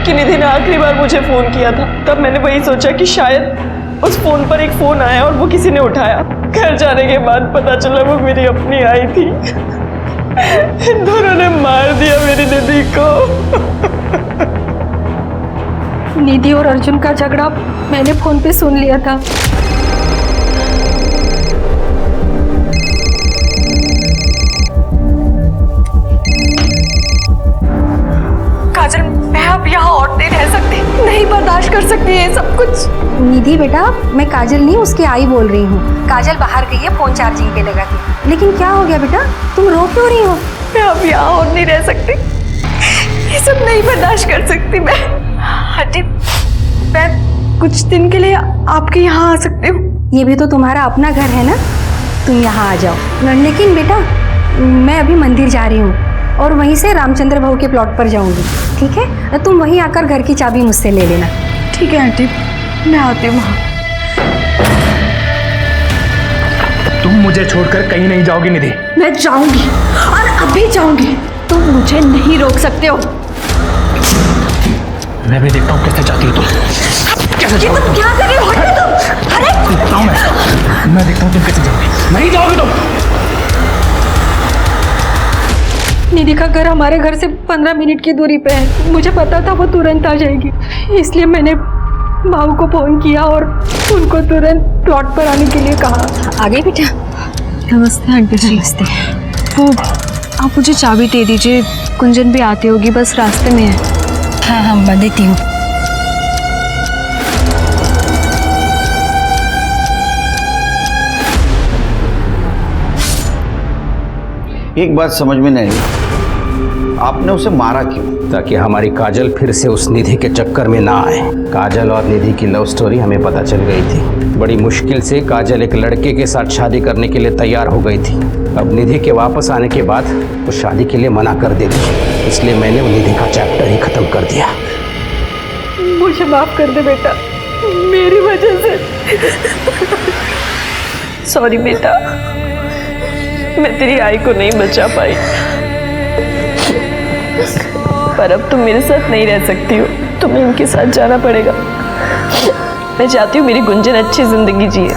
कि निधि ने आखिरी बार मुझे फोन किया था तब मैंने वही सोचा कि शायद उस फोन पर एक फोन आया और वो किसी ने उठाया। घर जाने के बाद पता चला वो मेरी अपनी आई थी। दोनों ने मार दिया मेरी दीदी को। निधि और अर्जुन का झगड़ा मैंने फोन पे सुन लिया था। काजल, मैं अब यहाँ और नहीं रह सकती, नहीं बर्दाश्त कर सकती ये सब कुछ। निधि बेटा, मैं काजल नहीं उसकी आई बोल रही हूँ। काजल बाहर गई है फोन चार्जिंग पे लगा के। लेकिन क्या हो गया बेटा, तुम रो क्यों रही हो? मैं अब यहाँ और नहीं रह सकती, ये सब नहीं बर्दाश्त कर सकती मैं। आंटी, मैं कुछ दिन के लिए आपके यहाँ आ सकती हूँ? ये भी तो तुम्हारा अपना घर है ना, तुम यहाँ आ जाओ। लेकिन बेटा, मैं अभी मंदिर जा रही हूँ और वहीं से रामचंद्र भाऊ के प्लॉट पर जाऊंगी, ठीक है? तुम वहीं आकर घर की चाबी मुझसे ले लेना। ठीक है आंटी, मैं आती हूँ। तुम मुझे छोड़कर कहीं नहीं जाओगी निधि। मैं जाऊंगी और अभी जाऊंगी, तुम मुझे नहीं रोक सकते हो। मैं भी देखता हूँ कैसे जाती हो तुम। कैसे ये तुम क्या कर रहे हो? हटो तुम। अरे देखता हूँ मैं देखता हूँ तुम कैसे जाओगी। नहीं जाओगी तुम। निधि का घर हमारे घर से 15 मिनट की दूरी पे है। मुझे पता था वो तुरंत आ जाएगी, इसलिए मैंने भाऊ को फोन किया और उनको तुरंत प्लॉट पर आने के लिए कहा। आ गई बेटा? नमस्ते आंटी जी। नमस्ते। वो आप मुझे चाबी दे दीजिए, कुंजन भी आती होगी, बस रास्ते में है। हाँ हाँ, मैं देती हूँ। एक बात समझ में नहीं आई, आपने उसे मारा क्यों? ताकि हमारी काजल फिर से उस निधि के चक्कर में ना आए। काजल और निधि की लव स्टोरी हमें पता चल गई थी। बड़ी मुश्किल से काजल एक लड़के के साथ शादी करने के लिए तैयार हो गई थी। अब निधि के वापस आने के बाद वो शादी के लिए मना कर देती, इसलिए मैंने वो निधि का चैप्टर ही खत्म कर दिया। मुझे माफ कर दे बेटा, मेरी वजह से। सॉरी बेटा, मैं तेरी आई को नहीं बचा पाई, पर अब तुम मेरे साथ नहीं रह सकती हो, तुम्हें उनके साथ जाना पड़ेगा। मैं चाहती हूँ मेरी गुंजन अच्छी जिंदगी जिए।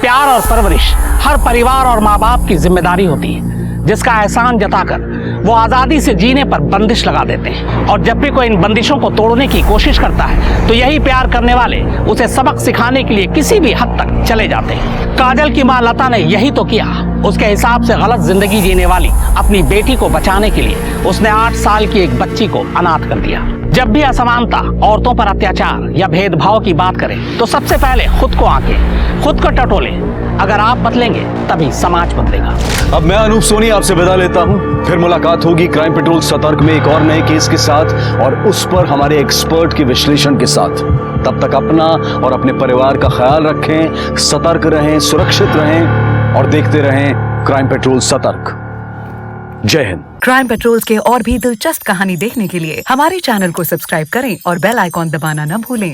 प्यार और परवरिश हर परिवार और माँ बाप की जिम्मेदारी होती है, जिसका एहसान जताकर वो आज़ादी से जीने पर बंदिश लगा देते हैं। और जब भी कोई इन बंदिशों को तोड़ने की कोशिश करता है तो यही प्यार करने वाले उसे सबक सिखाने के लिए किसी भी हद तक चले जाते हैं। काजल की माँ लता ने यही तो किया। उसके हिसाब से गलत जिंदगी जीने वाली अपनी बेटी को बचाने के लिए उसने 8 साल की एक बच्ची को अनाथ कर दिया। जब भी असमानता, औरतों पर अत्याचार या भेदभाव की बात करें तो सबसे पहले खुद को आंकें, खुद को टटोले। अगर आप बदलेंगे तभी समाज बदलेगा। अब मैं अनूप सोनी आपसे विदा लेता हूं। फिर मुलाकात होगी क्राइम पेट्रोल सतर्क में एक और नए केस के साथ और उस पर हमारे एक्सपर्ट के विश्लेषण के साथ। तब तक अपना और अपने परिवार का ख्याल रखें, सतर्क रहें, सुरक्षित रहें और देखते रहें क्राइम पेट्रोल सतर्क। जय हिंद। क्राइम पेट्रोल के और भी दिलचस्प कहानी देखने के लिए हमारे चैनल को सब्सक्राइब करें और बेल आइकॉन दबाना न भूलें।